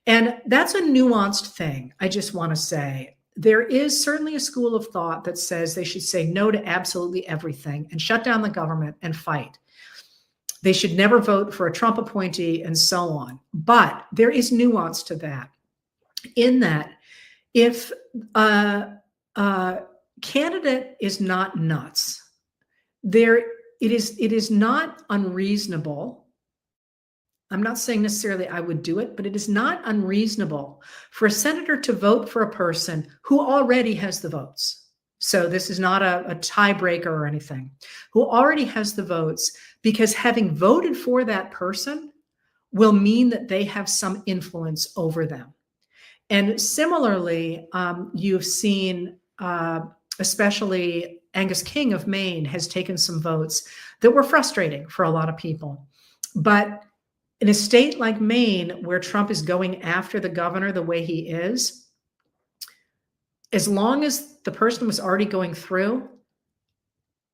Speaker 1: And that's a nuanced thing, I just want to say. There is certainly a school of thought that says they should say no to absolutely everything and shut down the government and fight. They should never vote for a Trump appointee and so on. But there is nuance to that, in that if a candidate is not nuts, it is not unreasonable. I'm not saying necessarily I would do it, but it is not unreasonable for a senator to vote for a person who already has the votes. So this is not a tiebreaker or anything, who already has the votes, because having voted for that person will mean that they have some influence over them. And similarly, you've seen, especially Angus King of Maine has taken some votes that were frustrating for a lot of people. But in a state like Maine, where Trump is going after the governor the way he is, as long as the person was already going through,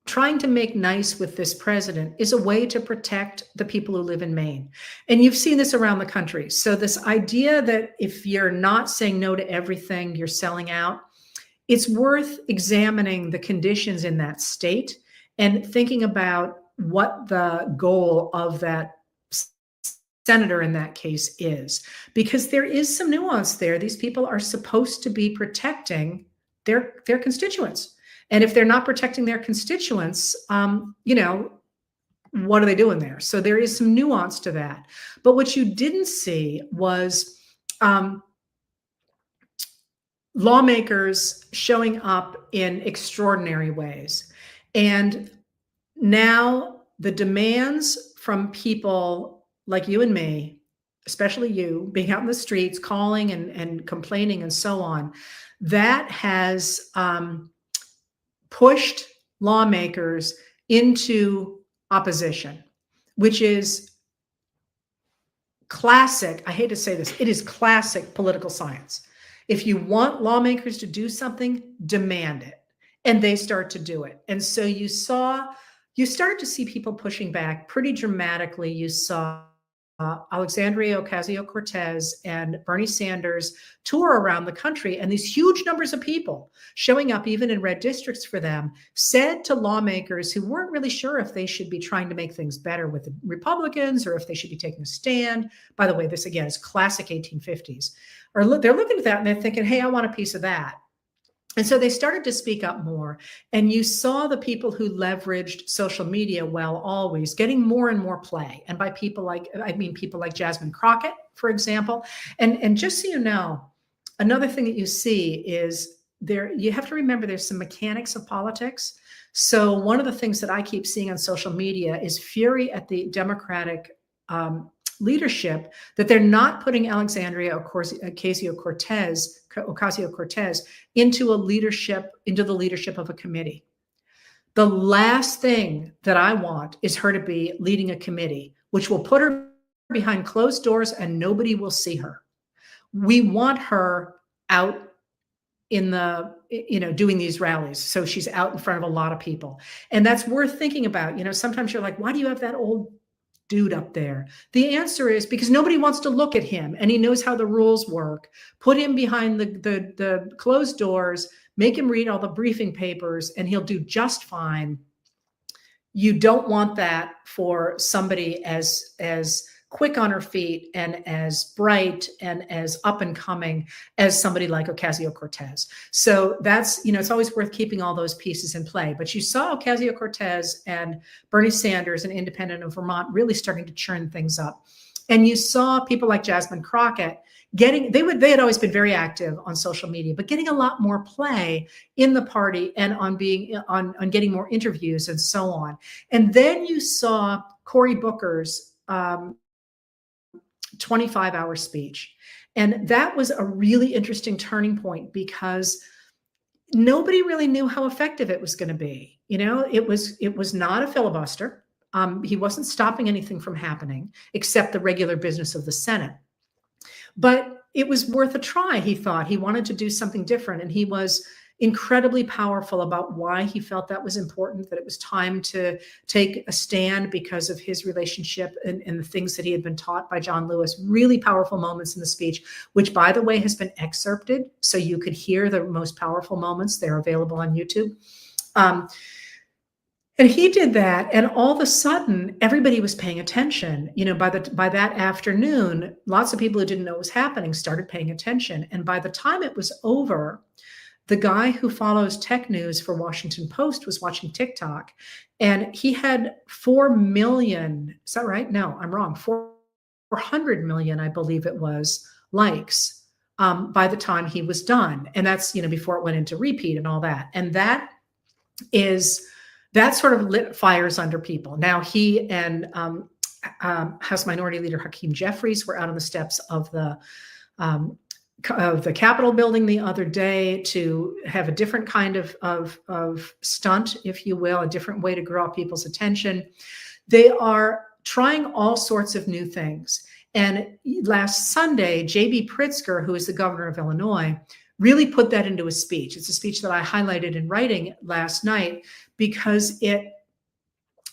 Speaker 1: trying to make nice with this president is a way to protect the people who live in Maine. And you've seen this around the country. So this idea that if you're not saying no to everything, you're selling out, it's worth examining the conditions in that state and thinking about what the goal of that senator in that case is, because there is some nuance there. These people are supposed to be protecting their constituents. And if they're not protecting their constituents, you know, what are they doing there? So there is some nuance to that. But what you didn't see was lawmakers showing up in extraordinary ways. And now the demands from people like you and me, especially you, being out in the streets, calling and complaining and so on, that has pushed lawmakers into opposition, which is classic. I hate to say this, it is classic political science. If you want lawmakers to do something, demand it. And they start to do it. And so you started to see people pushing back pretty dramatically. You saw Alexandria Ocasio-Cortez and Bernie Sanders tour around the country, and these huge numbers of people showing up even in red districts for them said to lawmakers who weren't really sure if they should be trying to make things better with the Republicans or if they should be taking a stand. By the way, this again is classic 1850s. Or they're looking at that and they're thinking, hey, I want a piece of that. And so they started to speak up more. And you saw the people who leveraged social media well always getting more and more play. And by people like, I mean people like Jasmine Crockett, for example. And just so you know, another thing that you see is you have to remember there's some mechanics of politics. So one of the things that I keep seeing on social media is fury at the Democratic leadership that they're not putting Alexandria Ocasio-Cortez into the leadership of a committee. The last thing that I want is her to be leading a committee, which will put her behind closed doors and nobody will see her. We want her out in the, doing these rallies. So she's out in front of a lot of people. And that's worth thinking about. Sometimes you're like, why do you have that old dude up there? The answer is because nobody wants to look at him and he knows how the rules work. Put him behind the closed doors, make him read all the briefing papers, and he'll do just fine. You don't want that for somebody as quick on her feet and as bright and as up and coming as somebody like Ocasio-Cortez. So that's, it's always worth keeping all those pieces in play. But you saw Ocasio-Cortez and Bernie Sanders, an independent of Vermont, really starting to churn things up. And you saw people like Jasmine Crockett they had always been very active on social media, but getting a lot more play in the party and on getting more interviews and so on. And then you saw Cory Booker's 25-hour speech. And that was a really interesting turning point because nobody really knew how effective it was going to be. It was not a filibuster. He wasn't stopping anything from happening except the regular business of the Senate. But it was worth a try, he thought. He wanted to do something different. And he was incredibly powerful about why he felt that was important, that it was time to take a stand because of his relationship and the things that he had been taught by John Lewis. Really powerful moments in the speech, which, by the way, has been excerpted. So you could hear the most powerful moments. They're available on YouTube. And he did that, and all of a sudden, everybody was paying attention. By that afternoon, lots of people who didn't know what was happening started paying attention. And by the time it was over, the guy who follows tech news for Washington Post was watching TikTok, and he had 4 million. Is that right? No, I'm wrong. 400 million, I believe it was, likes by the time he was done. And that's, before it went into repeat and all that. And that sort of lit fires under people. Now he and House Minority Leader Hakeem Jeffries were out on the steps of the Capitol building the other day to have a different kind of stunt, if you will, a different way to draw people's attention. They are trying all sorts of new things. And last Sunday, J.B. Pritzker, who is the governor of Illinois, really put that into a speech. It's a speech that I highlighted in writing last night because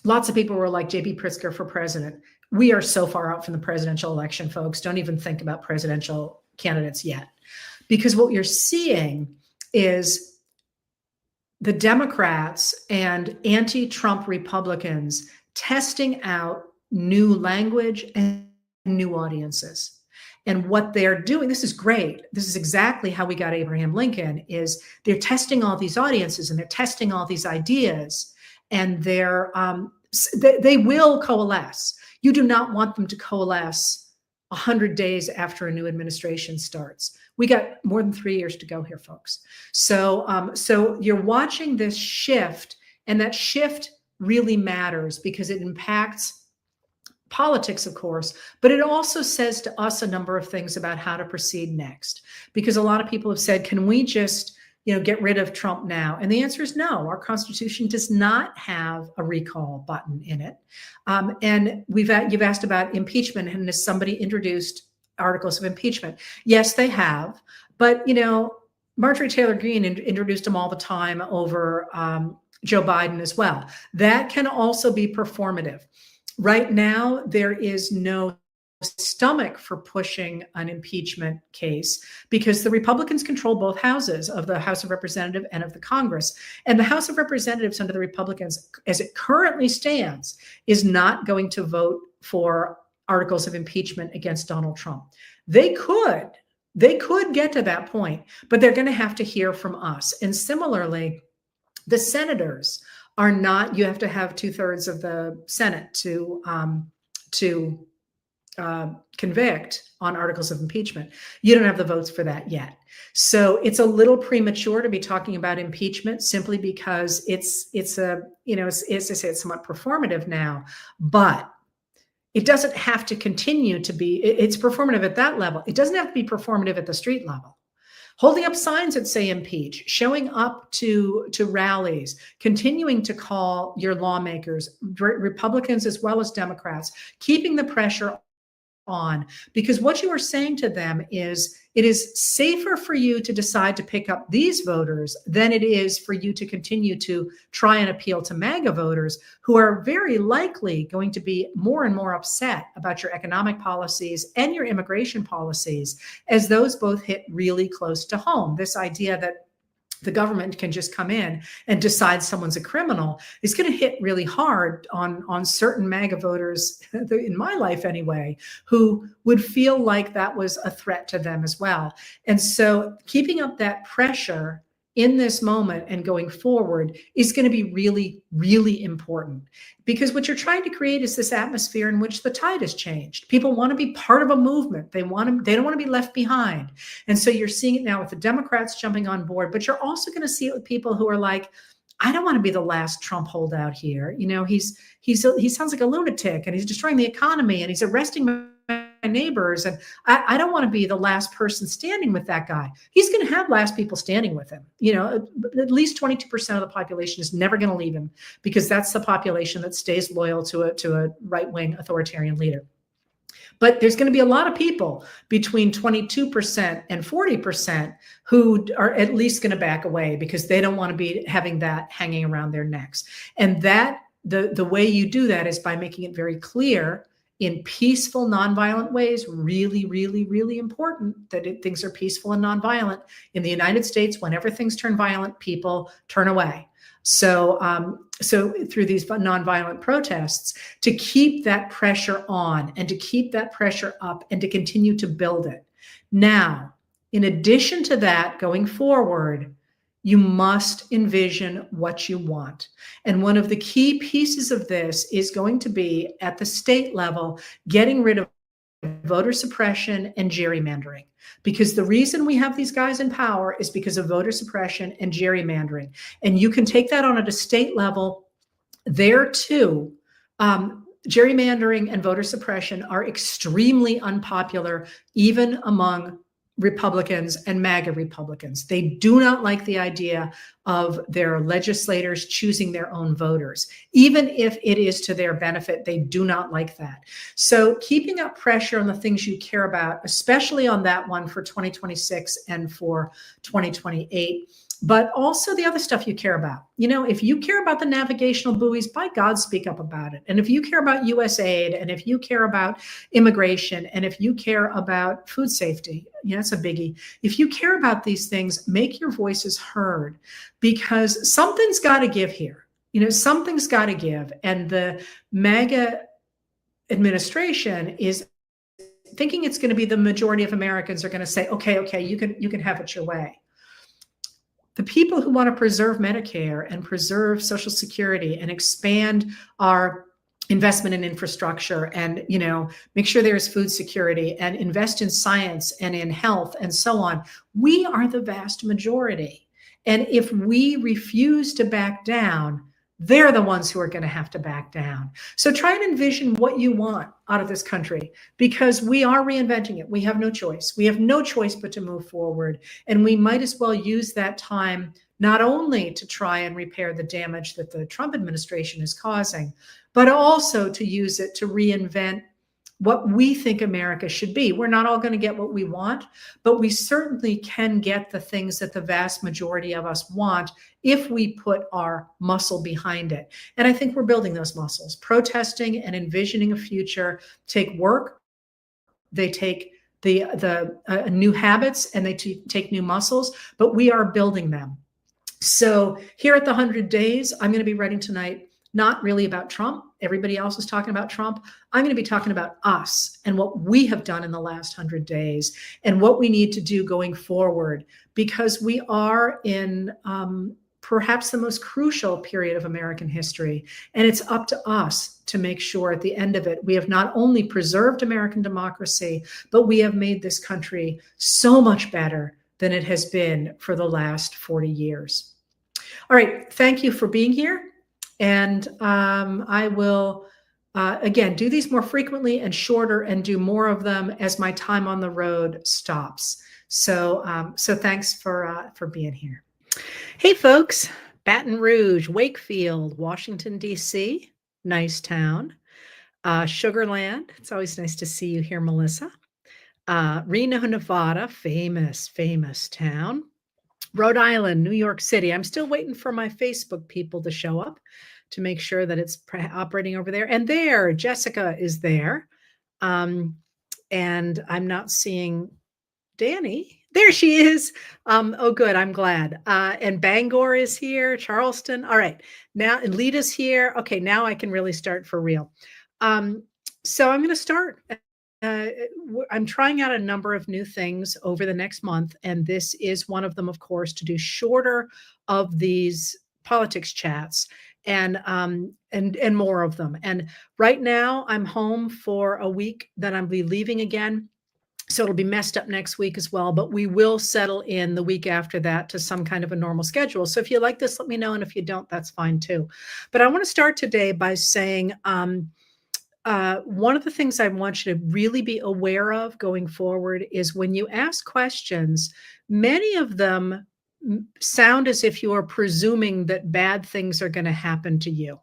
Speaker 1: lots of people were like, J.B. Pritzker for president. We are so far out from the presidential election, folks. Don't even think about presidential candidates yet. Because what you're seeing is the Democrats and anti-Trump Republicans testing out new language and new audiences. And what they're doing, this is great. This is exactly how we got Abraham Lincoln, is they're testing all these audiences and they're testing all these ideas, and they will coalesce. You do not want them to coalesce 100 days after a new administration starts. We got more than 3 years to go here, folks. So you're watching this shift, and that shift really matters because it impacts politics, of course, but it also says to us a number of things about how to proceed next. Because a lot of people have said, can we just, get rid of Trump now? And the answer is no. Our Constitution does not have a recall button in it. And you've asked about impeachment, and has somebody introduced articles of impeachment? Yes, they have. But, Marjorie Taylor Greene introduced them all the time over Joe Biden as well. That can also be performative. Right now, there is no stomach for pushing an impeachment case because the Republicans control both houses of the House of Representatives and of the Congress. And the House of Representatives under the Republicans, as it currently stands, is not going to vote for articles of impeachment against Donald Trump. They could get to that point, but they're going to have to hear from us. And similarly, the senators are not, you have to have 2/3 of the Senate to convict on articles of impeachment. You don't have the votes for that yet. So it's a little premature to be talking about impeachment simply because it's somewhat performative now, but it doesn't have to continue to be, it's performative at that level. It doesn't have to be performative at the street level. Holding up signs that say impeach, showing up to rallies, continuing to call your lawmakers, Republicans as well as Democrats, keeping the pressure on, because what you are saying to them is it is safer for you to decide to pick up these voters than it is for you to continue to try and appeal to MAGA voters who are very likely going to be more and more upset about your economic policies and your immigration policies as those both hit really close to home. This idea that the government can just come in and decide someone's a criminal is going to hit really hard on certain MAGA voters, in my life anyway, who would feel like that was a threat to them as well. And so keeping up that pressure in this moment and going forward is going to be really, really important, because what you're trying to create is this atmosphere in which the tide has changed. People want to be part of a movement. They don't want to be left behind. And so you're seeing it now with the Democrats jumping on board, but you're also going to see it with people who are like, I don't want to be the last Trump holdout here. He sounds like a lunatic, and he's destroying the economy, and he's arresting my neighbors, and I don't want to be the last person standing with that guy. He's going to have last people standing with him. At least 22% of the population is never going to leave him, because that's the population that stays loyal to a right-wing authoritarian leader. But there's going to be a lot of people between 22% and 40% who are at least going to back away because they don't want to be having that hanging around their necks. And that the way you do that is by making it very clear in peaceful, nonviolent ways. Really, really, really important that things are peaceful and nonviolent. In the United States, whenever things turn violent, people turn away. So through these nonviolent protests, to keep that pressure on and to keep that pressure up and to continue to build it. Now, in addition to that, going forward, you must envision what you want. And one of the key pieces of this is going to be at the state level, getting rid of voter suppression and gerrymandering. Because the reason we have these guys in power is because of voter suppression and gerrymandering. And you can take that on at a state level. There too, gerrymandering and voter suppression are extremely unpopular, even among Republicans and MAGA Republicans. They do not like the idea of their legislators choosing their own voters. Even if it is to their benefit, they do not like that. So keeping up pressure on the things you care about, especially on that one for 2026 and for 2028, but also the other stuff you care about. You know, if you care about the navigational buoys, by God, speak up about it. And if you care about USAID, and if you care about immigration, and if you care about food safety, you know, it's a biggie. If you care about these things, make your voices heard, because something's got to give here. You know, something's got to give. And the MAGA administration is thinking it's going to be the majority of Americans are going to say, okay, you can have it your way. The people who want to preserve Medicare and preserve Social Security and expand our investment in infrastructure and, you know, make sure there is food security and invest in science and in health and so on, we are the vast majority. And if we refuse to back down, they're the ones who are going to have to back down. So try and envision what you want out of this country, because we are reinventing it. We have no choice. We have no choice but to move forward. And we might as well use that time not only to try and repair the damage that the Trump administration is causing, but also to use it to reinvent what we think America should be. We're not all going to get what we want, but we certainly can get the things that the vast majority of us want if we put our muscle behind it. And I think we're building those muscles. Protesting and envisioning a future take work. They take the new habits, and they take new muscles, but we are building them. So here at the 100 Days, I'm going to be writing tonight not really about Trump. Everybody else is talking about Trump. I'm going to be talking about us and what we have done in the last 100 days and what we need to do going forward, because we are in perhaps the most crucial period of American history. And it's up to us to make sure at the end of it, we have not only preserved American democracy, but we have made this country so much better than it has been for the last 40 years. All right. Thank you for being here. And I will, again, do these more frequently and shorter and do more of them as my time on the road stops. So thanks for being here. Hey, folks, Baton Rouge, Wakefield, Washington, D.C., nice town. Sugar Land, it's always nice to see you here, Melissa. Reno, Nevada, famous town. Rhode Island, New York City. I'm still waiting for my Facebook people to show up to make sure that it's operating over there. And there, Jessica is there. And I'm not seeing Danny. There she is. Oh, good. I'm glad. And Bangor is here. Charleston. All right. Now, and Lita's here. Okay, now I can really start for real. So I'm going to start. I'm trying out a number of new things over the next month, and this is one of them, of course, to do shorter of these politics chats and more of them. And right now I'm home for a week, then I'll be leaving again. So it'll be messed up next week as well, but we will settle in the week after that to some kind of a normal schedule. So if you like this, let me know. And if you don't, that's fine too. But I want to start today by saying, one of the things I want you to really be aware of going forward is when you ask questions, many of them sound as if you are presuming that bad things are going to happen to you.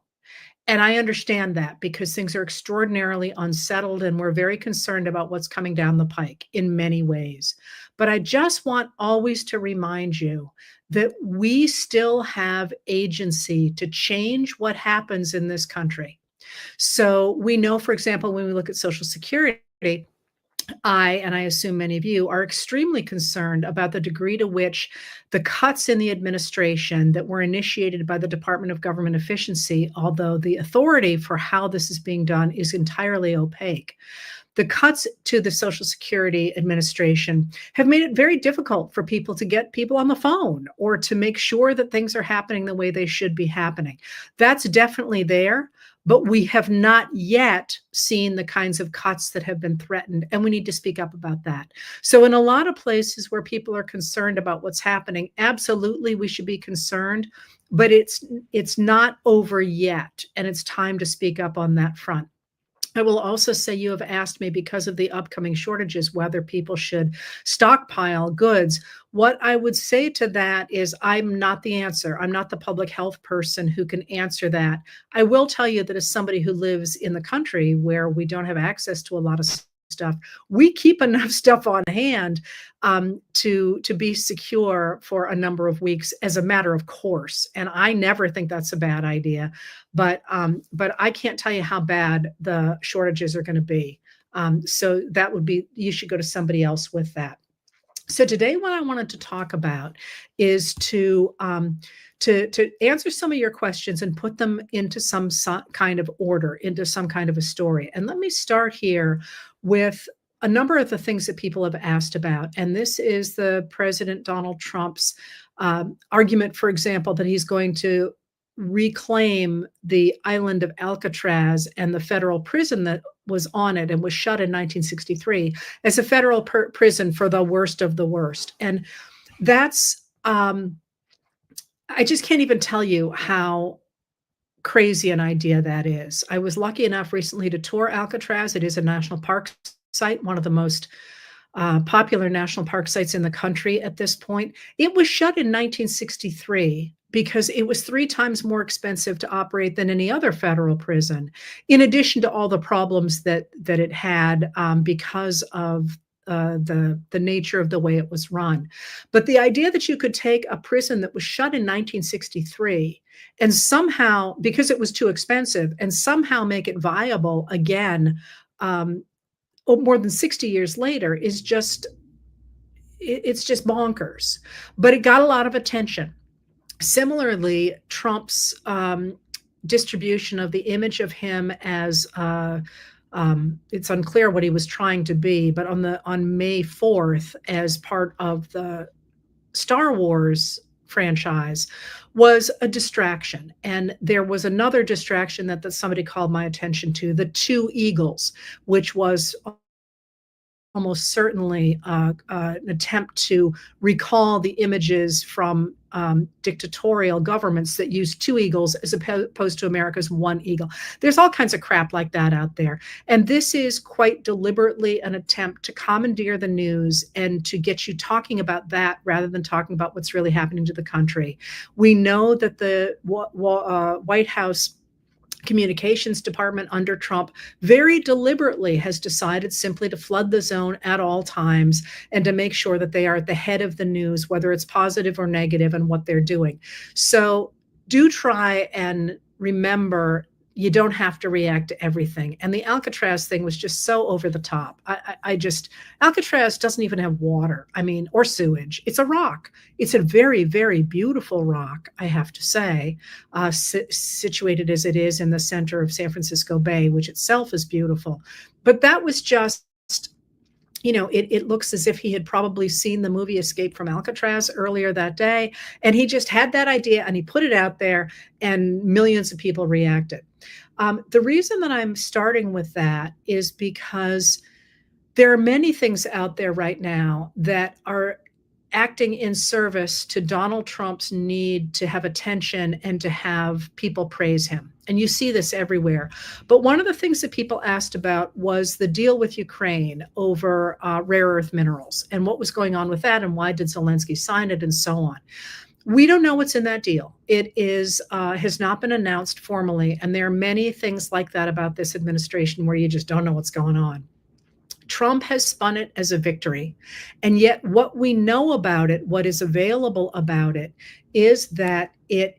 Speaker 1: And I understand that because things are extraordinarily unsettled and we're very concerned about what's coming down the pike in many ways. But I just want always to remind you that we still have agency to change what happens in this country. So we know, for example, when we look at Social Security, and I assume many of you are extremely concerned about the degree to which the cuts in the administration that were initiated by the Department of Government Efficiency, although the authority for how this is being done is entirely opaque. The cuts to the Social Security Administration have made it very difficult for people to get people on the phone or to make sure that things are happening the way they should be happening. That's definitely there. but we have not yet seen the kinds of cuts that have been threatened, and we need to speak up about that. So in a lot of places where people are concerned about what's happening, absolutely we should be concerned, but it's not over yet, and it's time to speak up on that front. I will also say you have asked me, because of the upcoming shortages, whether people should stockpile goods. What I would say to that is I'm not the answer. I'm not the public health person who can answer that. I will tell you that as somebody who lives in the country where we don't have access to a lot of stuff, we keep enough stuff on hand to be secure for a number of weeks as a matter of course. And I never think that's a bad idea. But I can't tell you how bad the shortages are going to be. So that would be, you should go to somebody else with that. So today, what I wanted to talk about is to answer some of your questions and put them into some kind of order, into some kind of a story. And let me start here with a number of the things that people have asked about. And this is the President Donald Trump's argument, for example, that he's going to reclaim the island of Alcatraz and the federal prison that was on it and was shut in 1963 as a federal prison for the worst of the worst. And that's, I just can't even tell you how crazy an idea that is. I was lucky enough recently to tour Alcatraz. It is a national park site, one of the most popular national park sites in the country at this point. It was shut in 1963 because it was 3 times more expensive to operate than any other federal prison, in addition to all the problems that it had because of the nature of the way it was run. But the idea that you could take a prison that was shut in 1963 and somehow, because it was too expensive, and somehow make it viable again more than 60 years later is just, it's just bonkers. But it got a lot of attention. Similarly, Trump's distribution of the image of him as it's unclear what he was trying to be, but on May 4th, as part of the Star Wars franchise, was a distraction. And there was another distraction that somebody called my attention to, the 2 eagles, which was almost certainly an attempt to recall the images from dictatorial governments that use 2 eagles as opposed to America's 1 eagle. There's all kinds of crap like that out there. And this is quite deliberately an attempt to commandeer the news and to get you talking about that rather than talking about what's really happening to the country. We know that the White House communications department under Trump very deliberately has decided simply to flood the zone at all times and to make sure that they are at the head of the news, whether it's positive or negative, and what they're doing. So do try and remember, you don't have to react to everything. And the Alcatraz thing was just so over the top. Alcatraz doesn't even have water, or sewage. It's a rock. It's a very, very beautiful rock, I have to say, situated as it is in the center of San Francisco Bay, which itself is beautiful. But that was just, it looks as if he had probably seen the movie Escape from Alcatraz earlier that day. And he just had that idea and he put it out there and millions of people reacted. The reason that I'm starting with that is because there are many things out there right now that are acting in service to Donald Trump's need to have attention and to have people praise him. And you see this everywhere. But one of the things that people asked about was the deal with Ukraine over rare earth minerals and what was going on with that and why did Zelensky sign it and so on. We don't know what's in that deal. It has not been announced formally. And there are many things like that about this administration where you just don't know what's going on. Trump has spun it as a victory. And yet what we know about it, what is available about it, is that it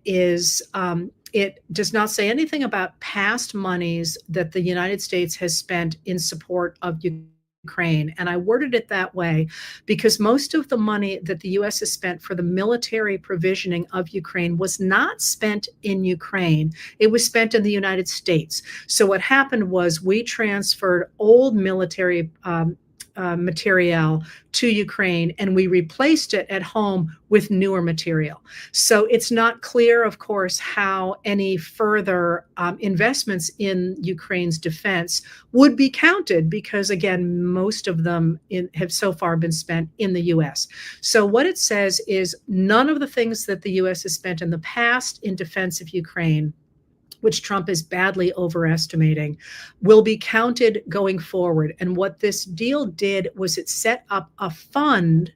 Speaker 1: does not say anything about past monies that the United States has spent in support of Ukraine. And I worded it that way because most of the money that the U.S. has spent for the military provisioning of Ukraine was not spent in Ukraine. It was spent in the United States. So what happened was we transferred old military materiel to Ukraine, and we replaced it at home with newer material. So it's not clear, of course, how any further investments in Ukraine's defense would be counted, because again, most of them have so far been spent in the US. So what it says is none of the things that the US has spent in the past in defense of Ukraine, which Trump is badly overestimating, will be counted going forward. And what this deal did was it set up a fund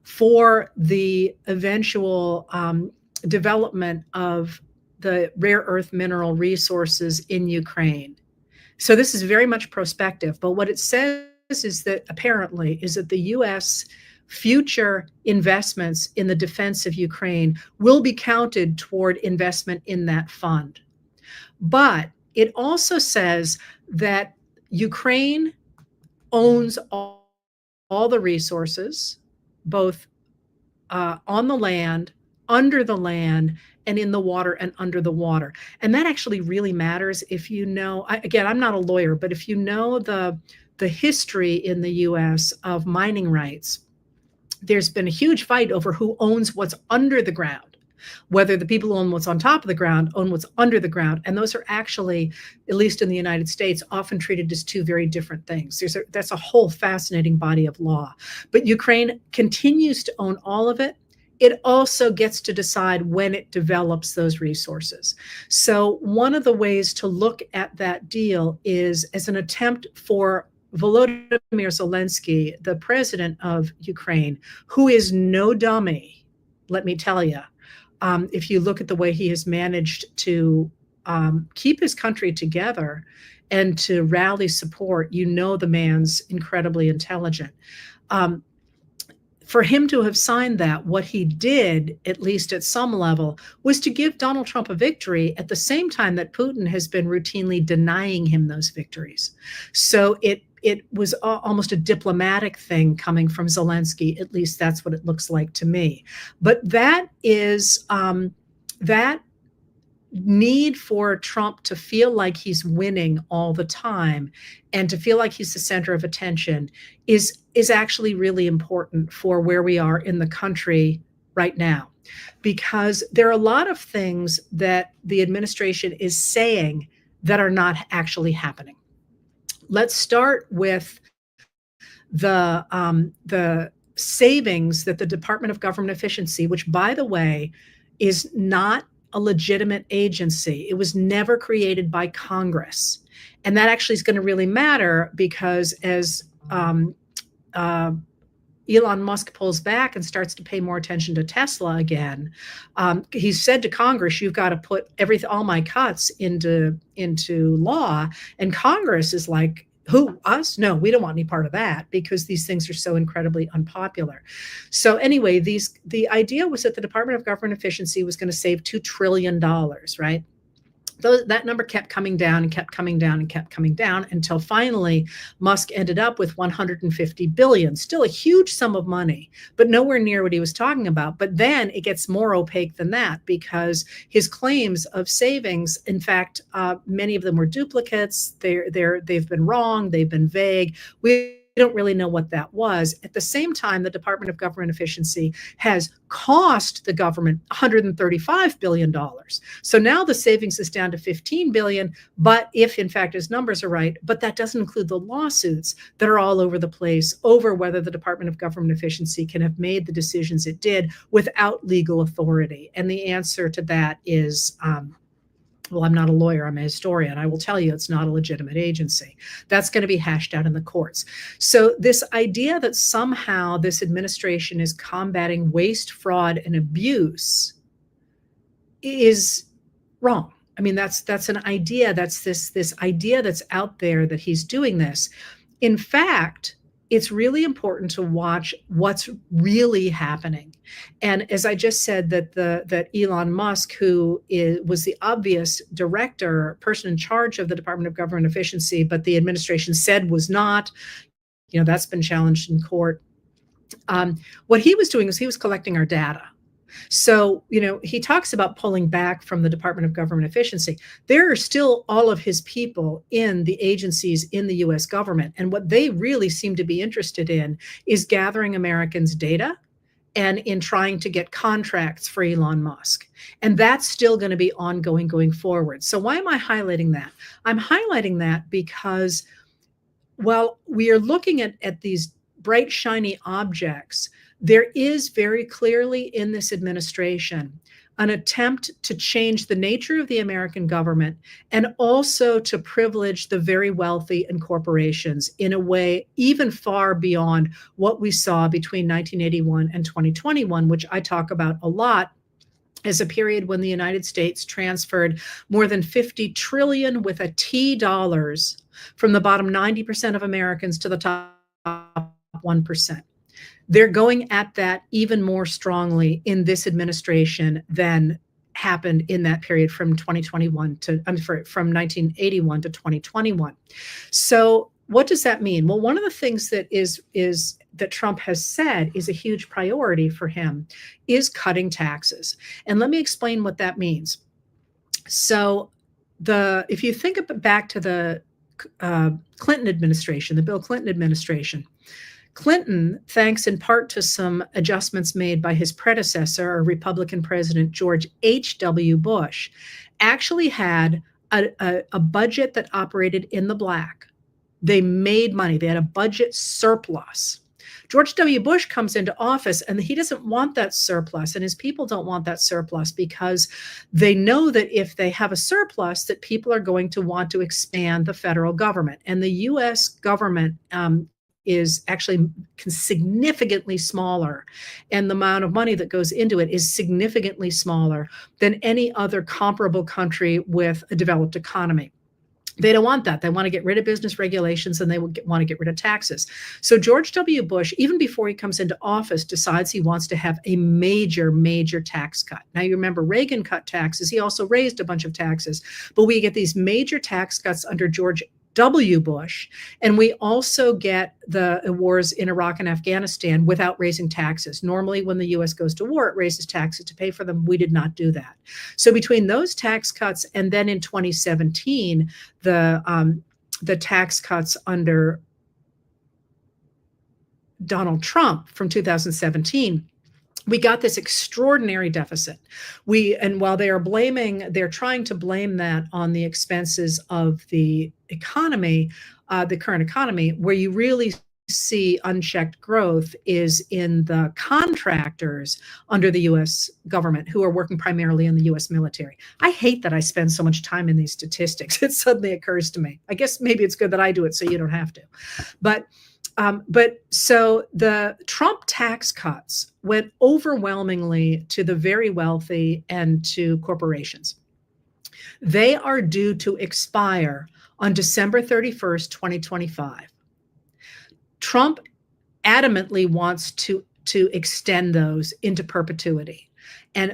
Speaker 1: for the eventual development of the rare earth mineral resources in Ukraine. So this is very much prospective, but what it says is that apparently is that the US future investments in the defense of Ukraine will be counted toward investment in that fund. But it also says that Ukraine owns all the resources, both on the land, under the land, and in the water and under the water. And that actually really matters if you know, again, I'm not a lawyer, but if you know the history in the US of mining rights, there's been a huge fight over who owns what's under the ground, whether the people who own what's on top of the ground own what's under the ground. And those are actually, at least in the United States, often treated as two very different things. That's a whole fascinating body of law. But Ukraine continues to own all of it. It also gets to decide when it develops those resources. So one of the ways to look at that deal is as an attempt for Volodymyr Zelensky, the president of Ukraine, who is no dummy, let me tell you. If you look at the way he has managed to keep his country together and to rally support, you know the man's incredibly intelligent. For him to have signed that, what he did, at least at some level, was to give Donald Trump a victory at the same time that Putin has been routinely denying him those victories. So it was almost a diplomatic thing coming from Zelensky. At least that's what it looks like to me. But that is that need for Trump to feel like he's winning all the time and to feel like he's the center of attention is actually really important for where we are in the country right now, because there are a lot of things that the administration is saying that are not actually happening. Let's start with the savings that the Department of Government Efficiency, which, by the way, is not a legitimate agency. It was never created by Congress. And that actually is going to really matter, because as Elon Musk pulls back and starts to pay more attention to Tesla again, he's said to Congress, you've got to put all my cuts into law. And Congress is like, who, us? No, we don't want any part of that, because these things are so incredibly unpopular. So anyway, the idea was that the Department of Government Efficiency was going to save $2 trillion, right? That number kept coming down and kept coming down and kept coming down until finally Musk ended up with 150 billion, still a huge sum of money, but nowhere near what he was talking about. But then it gets more opaque than that, because his claims of savings, in fact, many of them were duplicates. They've been wrong. They've been vague. We don't really know what that was. At the same time, the Department of Government Efficiency has cost the government $135 billion. So now the savings is down to 15 billion, but if in fact his numbers are right, but that doesn't include the lawsuits that are all over the place over whether the Department of Government Efficiency can have made the decisions it did without legal authority. And the answer to that is, well, I'm not a lawyer, I'm a historian. I will tell you it's not a legitimate agency. That's going to be hashed out in the courts. So this idea that somehow this administration is combating waste, fraud, and abuse is wrong. I mean, that's an idea. That's this idea that's out there that he's doing this. In fact, it's really important to watch what's really happening. And as I just said, that Elon Musk, who was the obvious person in charge of the Department of Government Efficiency, but the administration said was not, that's been challenged in court. What he was doing is he was collecting our data. So, he talks about pulling back from the Department of Government Efficiency. There are still all of his people in the agencies in the US government. And what they really seem to be interested in is gathering Americans' data and in trying to get contracts for Elon Musk. And that's still going to be ongoing going forward. So, why am I highlighting that? I'm highlighting that because while we are looking at these bright, shiny objects, there is very clearly in this administration an attempt to change the nature of the American government and also to privilege the very wealthy and corporations in a way even far beyond what we saw between 1981 and 2021, which I talk about a lot as a period when the United States transferred more than 50 trillion with a T dollars from the bottom 90% of Americans to the top 1%. They're going at that even more strongly in this administration than happened in that period from 2021 to from 1981 to 2021. So what does that mean? Well, one of the things that is that Trump has said is a huge priority for him is cutting taxes. And let me explain what that means. So if you think back to the Clinton administration, the Bill Clinton administration, Clinton, thanks in part to some adjustments made by his predecessor, Republican President George H.W. Bush, actually had a budget that operated in the black. They made money. They had a budget surplus. George W. Bush comes into office and he doesn't want that surplus, and his people don't want that surplus because they know that if they have a surplus, that people are going to want to expand the federal government. And the U.S. government is actually significantly smaller, and the amount of money that goes into it is significantly smaller than any other comparable country with a developed economy. They don't want that. They want to get rid of business regulations and they want to get rid of taxes. So George W. Bush, even before he comes into office, decides he wants to have a major, major tax cut. Now, you remember Reagan cut taxes. He also raised a bunch of taxes, but we get these major tax cuts under George W. Bush, and we also get the wars in Iraq and Afghanistan without raising taxes. Normally, when the U.S. goes to war, it raises taxes to pay for them. We did not do that. So between those tax cuts and then in 2017, the tax cuts under Donald Trump from 2017, we got this extraordinary deficit. And while they're trying to blame that on the expenses of the economy, the current economy, where you really see unchecked growth is in the contractors under the U.S. government who are working primarily in the U.S. military. I hate that I spend so much time in these statistics. It suddenly occurs to me. I guess maybe it's good that I do it so you don't have to. But so the Trump tax cuts went overwhelmingly to the very wealthy and to corporations. They are due to expire on December 31st, 2025. Trump adamantly wants to extend those into perpetuity.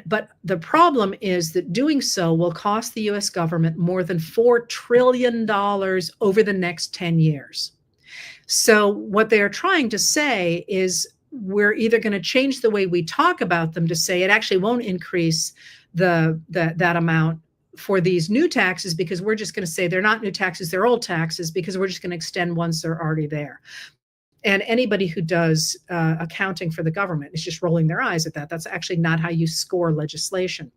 Speaker 1: But the problem is that doing so will cost the US government more than $4 trillion over the next 10 years. So what they're trying to say is we're either going to change the way we talk about them to say it actually won't increase that amount for these new taxes, because we're just going to say they're not new taxes, they're old taxes, because we're just going to extend ones that are already there. And anybody who does accounting for the government is just rolling their eyes at that. That's actually not how you score legislation.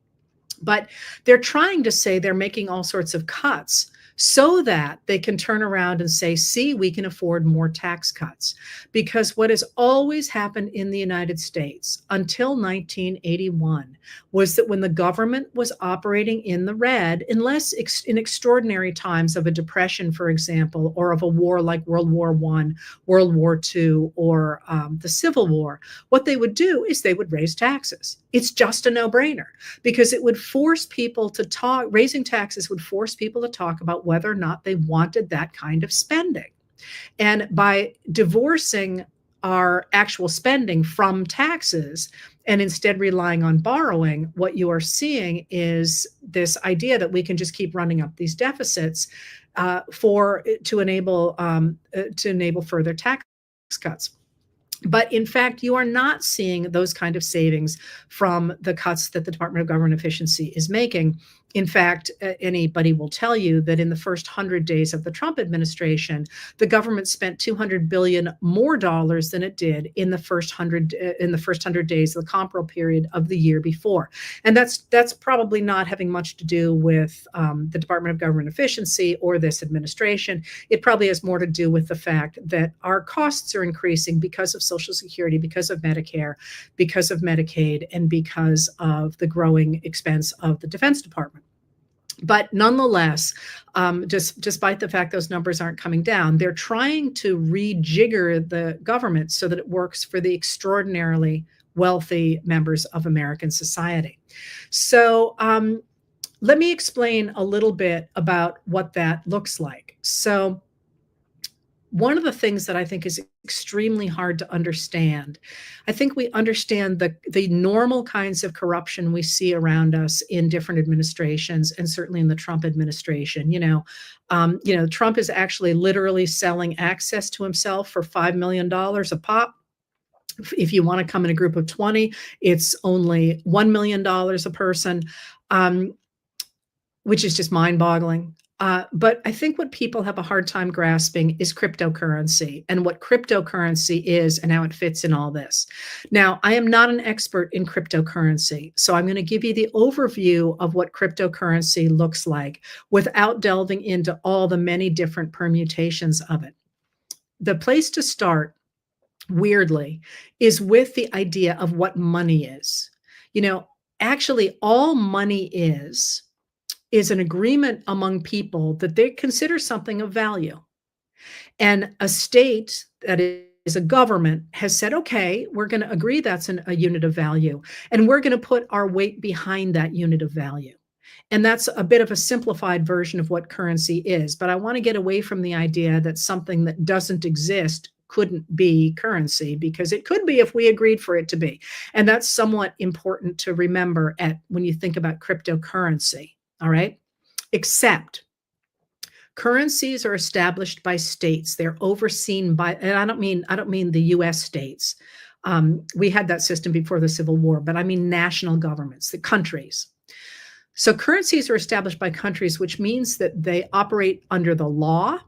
Speaker 1: But they're trying to say they're making all sorts of cuts so that they can turn around and say, see, we can afford more tax cuts. Because what has always happened in the United States until 1981 was that when the government was operating in the red, unless in extraordinary times of a depression, for example, or of a war like World War I, World War II, or the Civil War, what they would do is they would raise taxes. It's just a no-brainer, because it would force people to talk. Raising taxes would force people to talk about whether or not they wanted that kind of spending. And by divorcing our actual spending from taxes and instead relying on borrowing, what you are seeing is this idea that we can just keep running up these deficits to enable further tax cuts. But in fact, you are not seeing those kind of savings from the cuts that the Department of Government Efficiency is making. In fact, anybody will tell you that in the first 100 days of the Trump administration, the government spent 200 billion more dollars than it did in the first 100 days of the comparable period of the year before. And that's probably not having much to do with the Department of Government Efficiency or this administration. It probably has more to do with the fact that our costs are increasing because of Social Security, because of Medicare, because of Medicaid, and because of the growing expense of the Defense Department. But nonetheless, despite the fact those numbers aren't coming down, they're trying to rejigger the government so that it works for the extraordinarily wealthy members of American society. So let me explain a little bit about what that looks like. So one of the things that I think is extremely hard to understand, I think we understand the normal kinds of corruption we see around us in different administrations, and certainly in the Trump administration. Trump is actually literally selling access to himself for $5 million a pop. If you want to come in a group of 20, it's only $1 million a person, which is just mind-boggling. But I think what people have a hard time grasping is cryptocurrency and what cryptocurrency is and how it fits in all this. Now, I am not an expert in cryptocurrency, so I'm going to give you the overview of what cryptocurrency looks like without delving into all the many different permutations of it. The place to start, weirdly, is with the idea of what money is. Actually, all money is an agreement among people that they consider something of value. And a state, that is a government, has said, okay, we're going to agree that's a unit of value, and we're going to put our weight behind that unit of value. And that's a bit of a simplified version of what currency is. But I want to get away from the idea that something that doesn't exist couldn't be currency, because it could be if we agreed for it to be. And that's somewhat important to remember when you think about cryptocurrency. All right. Except currencies are established by states. They're overseen by, and I don't mean the US states. We had that system before the Civil War, but I mean national governments, the countries. So currencies are established by countries, which means that they operate under the law.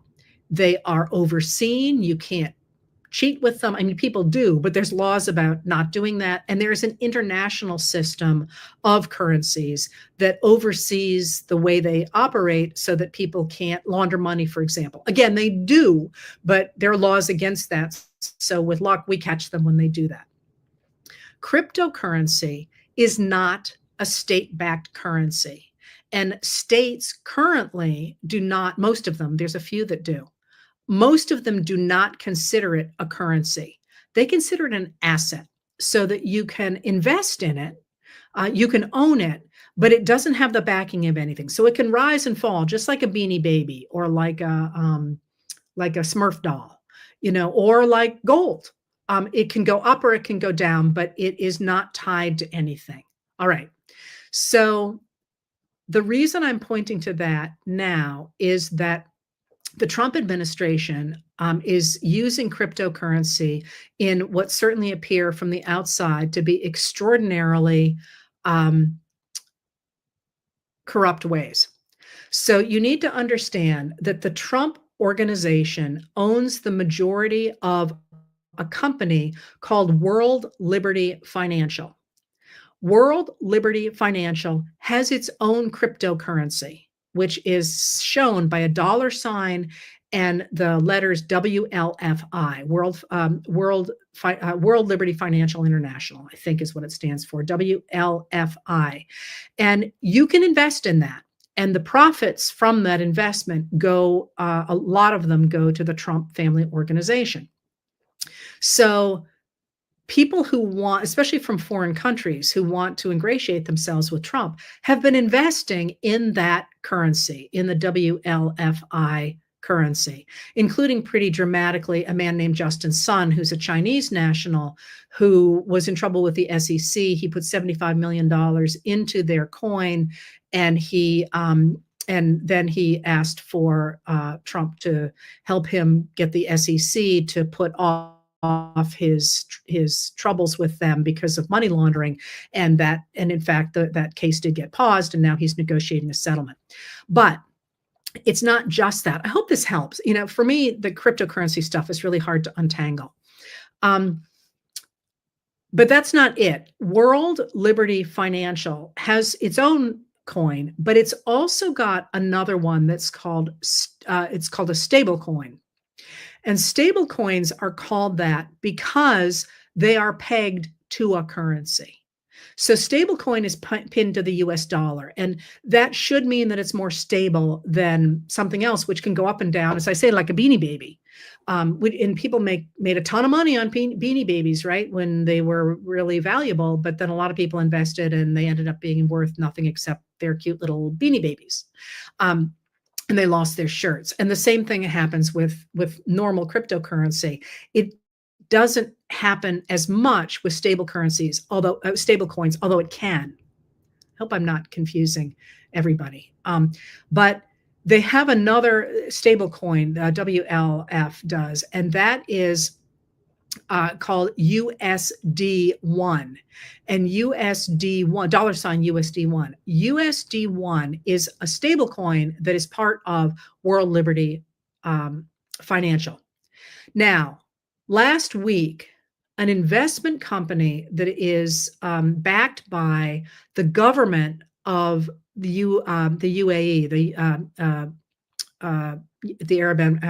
Speaker 1: They are overseen. You can't cheat with them. I mean, people do, but there's laws about not doing that. And there's an international system of currencies that oversees the way they operate so that people can't launder money, for example. Again, they do, but there are laws against that. So with luck, we catch them when they do that. Cryptocurrency is not a state-backed currency. And states currently do not, most of them, there's a few that do. Most of them do not consider it a currency. They consider it an asset so that you can invest in it, you can own it, but it doesn't have the backing of anything. So it can rise and fall just like a Beanie Baby or like a Smurf doll, or like gold. It can go up or it can go down, but it is not tied to anything. All right. So the reason I'm pointing to that now is that the Trump administration is using cryptocurrency in what certainly appear from the outside to be extraordinarily corrupt ways. So you need to understand that the Trump organization owns the majority of a company called World Liberty Financial. World Liberty Financial has its own cryptocurrency, which is shown by a $ and the letters WLFI, World Liberty Financial International, I think is what it stands for, WLFI. And you can invest in that. And the profits from that investment go, a lot of them go to the Trump family organization. So people who want, especially from foreign countries, who want to ingratiate themselves with Trump, have been investing in that currency, in the WLFI currency, including pretty dramatically a man named Justin Sun, who's a Chinese national who was in trouble with the SEC. He put $75 million into their coin, and then he asked for Trump to help him get the SEC to put all off his troubles with them because of money laundering, and in fact that case did get paused, and now he's negotiating a settlement. But it's not just that. I hope this helps. For me, the cryptocurrency stuff is really hard to untangle. But that's not it. World Liberty Financial has its own coin, but it's also got another one that's called it's called a stable coin. And stable coins are called that because they are pegged to a currency. So stablecoin is pinned to the US dollar, and that should mean that it's more stable than something else, which can go up and down, as I say, like a Beanie Baby. And people made a ton of money on Beanie Babies, right, when they were really valuable, but then a lot of people invested and they ended up being worth nothing except their cute little Beanie Babies. And they lost their shirts. And the same thing happens with normal cryptocurrency. It doesn't happen as much with stable currencies, although stable coins, although it can. I hope I'm not confusing everybody. But they have another stable coin, WLF does, and that is called USD1. And USD1, $USD1. USD1 is a stable coin that is part of World Liberty Financial. Now, last week, an investment company that is backed by the government of the UAE, the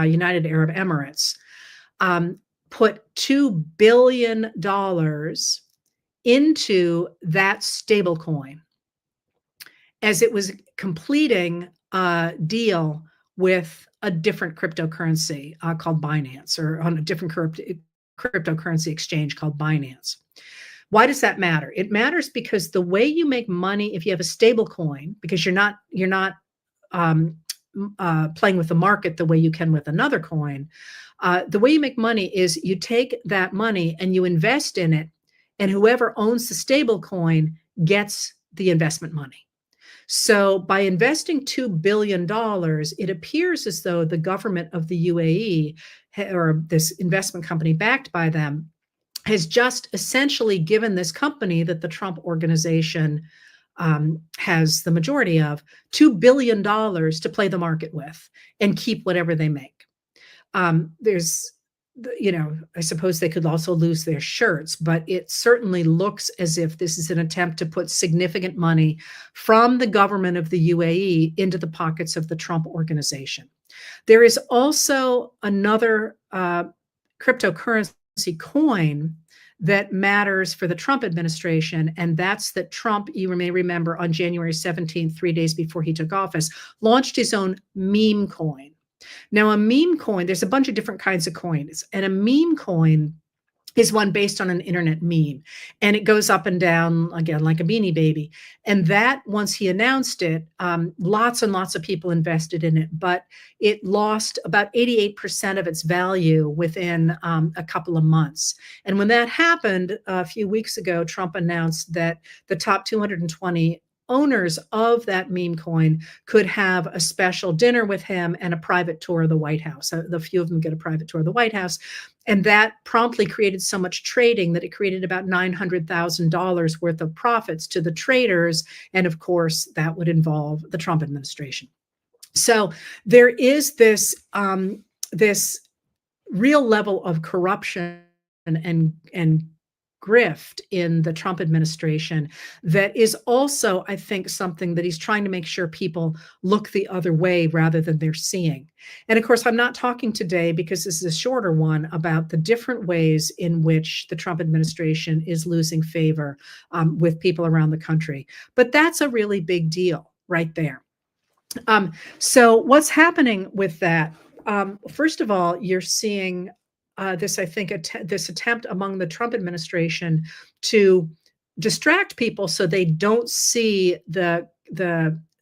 Speaker 1: United Arab Emirates, put $2 billion into that stable coin as it was completing a deal with a different cryptocurrency called Binance, or on a different cryptocurrency exchange called Binance. Why does that matter? It matters because the way you make money, if you have a stable coin, because you're not playing with the market the way you can with another coin, the way you make money is you take that money and you invest in it, and whoever owns the stable coin gets the investment money. So by investing $2 billion, it appears as though the government of the UAE, or this investment company backed by them, has just essentially given this company that the Trump organization has the majority of, $2 billion to play the market with and keep whatever they make. I suppose they could also lose their shirts, but it certainly looks as if this is an attempt to put significant money from the government of the UAE into the pockets of the Trump organization. There is also another cryptocurrency coin that matters for the Trump administration, and that's that Trump, you may remember, on January 17th, 3 days before he took office, launched his own meme coin. Now, a meme coin, there's a bunch of different kinds of coins, and a meme coin is one based on an internet meme, and it goes up and down, again, like a Beanie Baby. And that, once he announced it, lots and lots of people invested in it, but it lost about 88% of its value within a couple of months. And when that happened a few weeks ago, Trump announced that the top 220 owners of that meme coin could have a special dinner with him and a private tour of the White House. The few of them get a private tour of the White House. And that promptly created so much trading that it created about $900,000 worth of profits to the traders. And of course, that would involve the Trump administration. So there is this real level of corruption and grift in the Trump administration that is also, I think, something that he's trying to make sure people look the other way rather than they're seeing. And of course, I'm not talking today, because this is a shorter one, about the different ways in which the Trump administration is losing favor with people around the country. But that's a really big deal right there. So what's happening with that? First of all, you're seeing this attempt among the Trump administration to distract people so they don't see the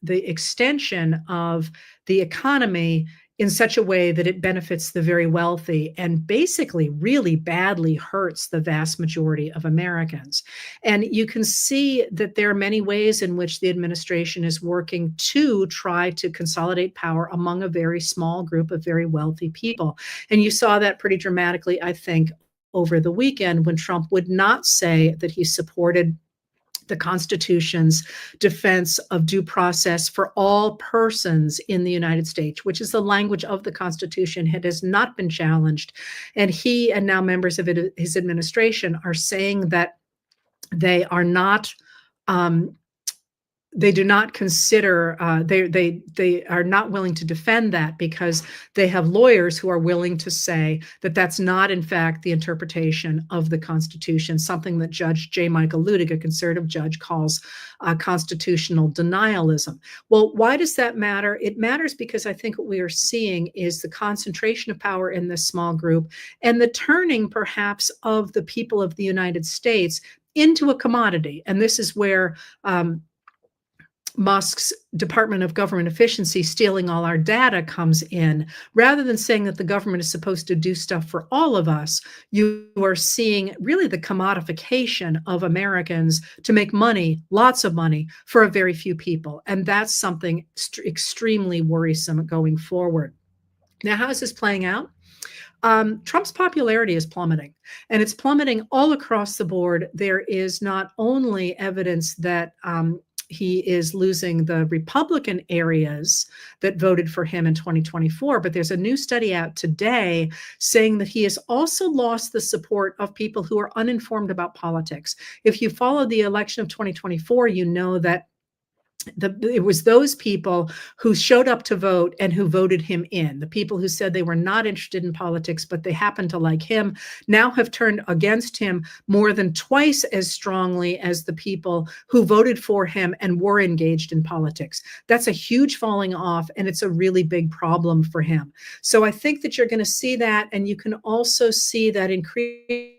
Speaker 1: extension of the economy in such a way that it benefits the very wealthy and basically really badly hurts the vast majority of Americans. And you can see that there are many ways in which the administration is working to try to consolidate power among a very small group of very wealthy people. And you saw that pretty dramatically, I think, over the weekend when Trump would not say that he supported the Constitution's defense of due process for all persons in the United States, which is the language of the Constitution. It has not been challenged. And he and now members of his administration are saying that they are not they do not consider they are not willing to defend that because they have lawyers who are willing to say that that's not in fact the interpretation of the Constitution, something that Judge J. Michael Luttig, a conservative judge, calls constitutional denialism. Well, why does that matter? It matters because I think what we are seeing is the concentration of power in this small group and the turning perhaps of the people of the United States into a commodity. And this is where Musk's Department of Government Efficiency stealing all our data comes in. Rather than saying that the government is supposed to do stuff for all of us, you are seeing really the commodification of Americans to make money, lots of money, for a very few people. And that's something extremely worrisome going forward. Now, how is this playing out? Trump's popularity is plummeting, and it's plummeting all across the board. There is not only evidence that he is losing the Republican areas that voted for him in 2024. But there's a new study out today saying that he has also lost the support of people who are uninformed about politics. If you follow the election of 2024, you know that it was those people who showed up to vote and who voted him in. The people who said they were not interested in politics, but they happened to like him, now have turned against him more than twice as strongly as the people who voted for him and were engaged in politics. That's a huge falling off, and it's a really big problem for him. So I think that you're going to see that, and you can also see that increasing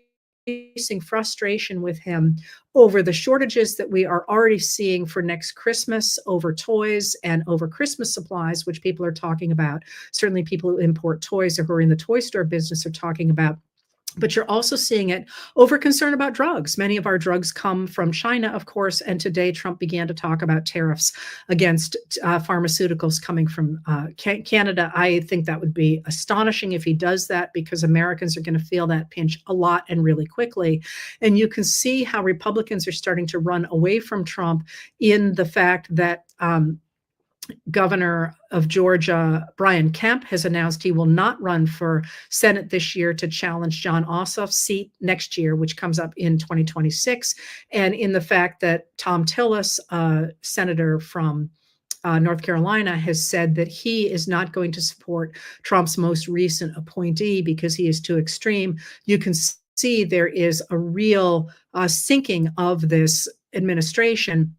Speaker 1: frustration with him over the shortages that we are already seeing for next Christmas, over toys and over Christmas supplies, which people are talking about. Certainly people who import toys or who are in the toy store business are talking about. But you're also seeing it over concern about drugs. Many of our drugs come from China, of course, and today Trump began to talk about tariffs against pharmaceuticals coming from Canada. I think that would be astonishing if he does that, because Americans are going to feel that pinch a lot and really quickly. And you can see how Republicans are starting to run away from Trump in the fact that Governor of Georgia, Brian Kemp, has announced he will not run for Senate this year to challenge John Ossoff's seat next year, which comes up in 2026. And in the fact that Tom Tillis, senator from North Carolina, has said that he is not going to support Trump's most recent appointee because he is too extreme. You can see there is a real sinking of this administration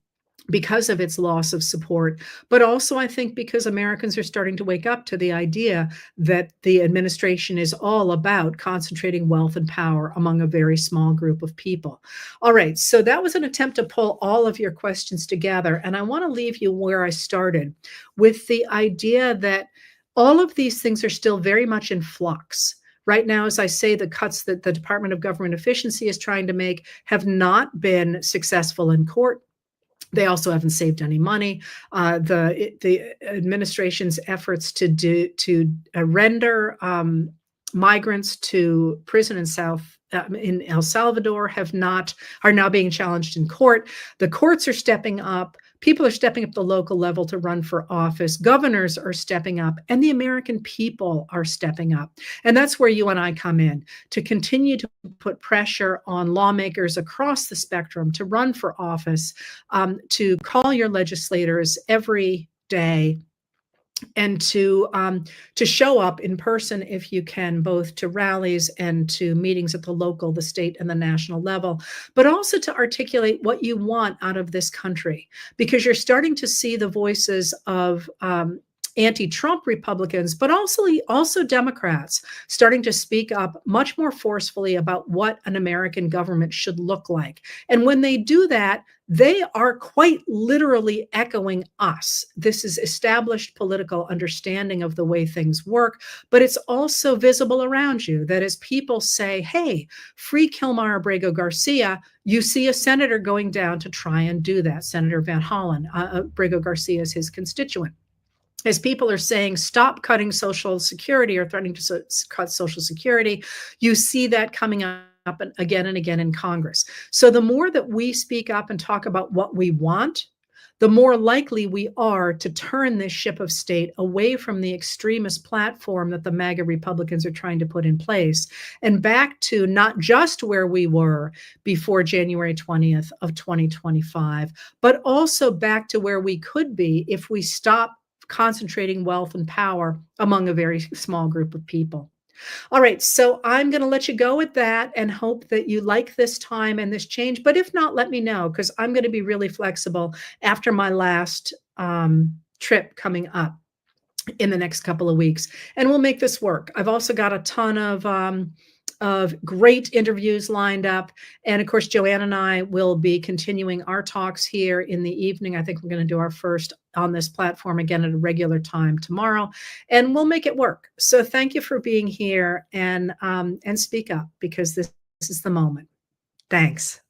Speaker 1: because of its loss of support, but also I think because Americans are starting to wake up to the idea that the administration is all about concentrating wealth and power among a very small group of people. All right, so that was an attempt to pull all of your questions together, and I want to leave you where I started, with the idea that all of these things are still very much in flux. Right now, as I say, the cuts that the Department of Government Efficiency is trying to make have not been successful in court. They also haven't saved any money. The administration's efforts to render migrants to prison in El Salvador are now being challenged in court. The courts are stepping up. People are stepping up at the local level to run for office. Governors are stepping up, and the American people are stepping up. And that's where you and I come in, to continue to put pressure on lawmakers across the spectrum to run for office, to call your legislators every day, and to show up in person if you can, both to rallies and to meetings at the local, the state, and the national level, but also to articulate what you want out of this country, because you're starting to see the voices of anti-Trump Republicans, but also Democrats starting to speak up much more forcefully about what an American government should look like. And when they do that, they are quite literally echoing us. This is established political understanding of the way things work, but it's also visible around you, that as people say, hey, free Kilmar Abrego Garcia, you see a senator going down to try and do that. Senator Van Hollen, Abrego Garcia is his constituent. As people are saying, stop cutting Social Security or threatening to cut Social Security, you see that coming out up again and again in Congress. So the more that we speak up and talk about what we want, the more likely we are to turn this ship of state away from the extremist platform that the MAGA Republicans are trying to put in place and back to not just where we were before January 20th of 2025, but also back to where we could be if we stop concentrating wealth and power among a very small group of people. All right, so I'm going to let you go with that and hope that you like this time and this change. But if not, let me know, because I'm going to be really flexible after my last trip coming up in the next couple of weeks, and we'll make this work. I've also got a ton of great interviews lined up. And of course, Joanne and I will be continuing our talks here in the evening. I think we're going to do our first on this platform again at a regular time tomorrow, and we'll make it work. So thank you for being here and speak up, because this is the moment. Thanks.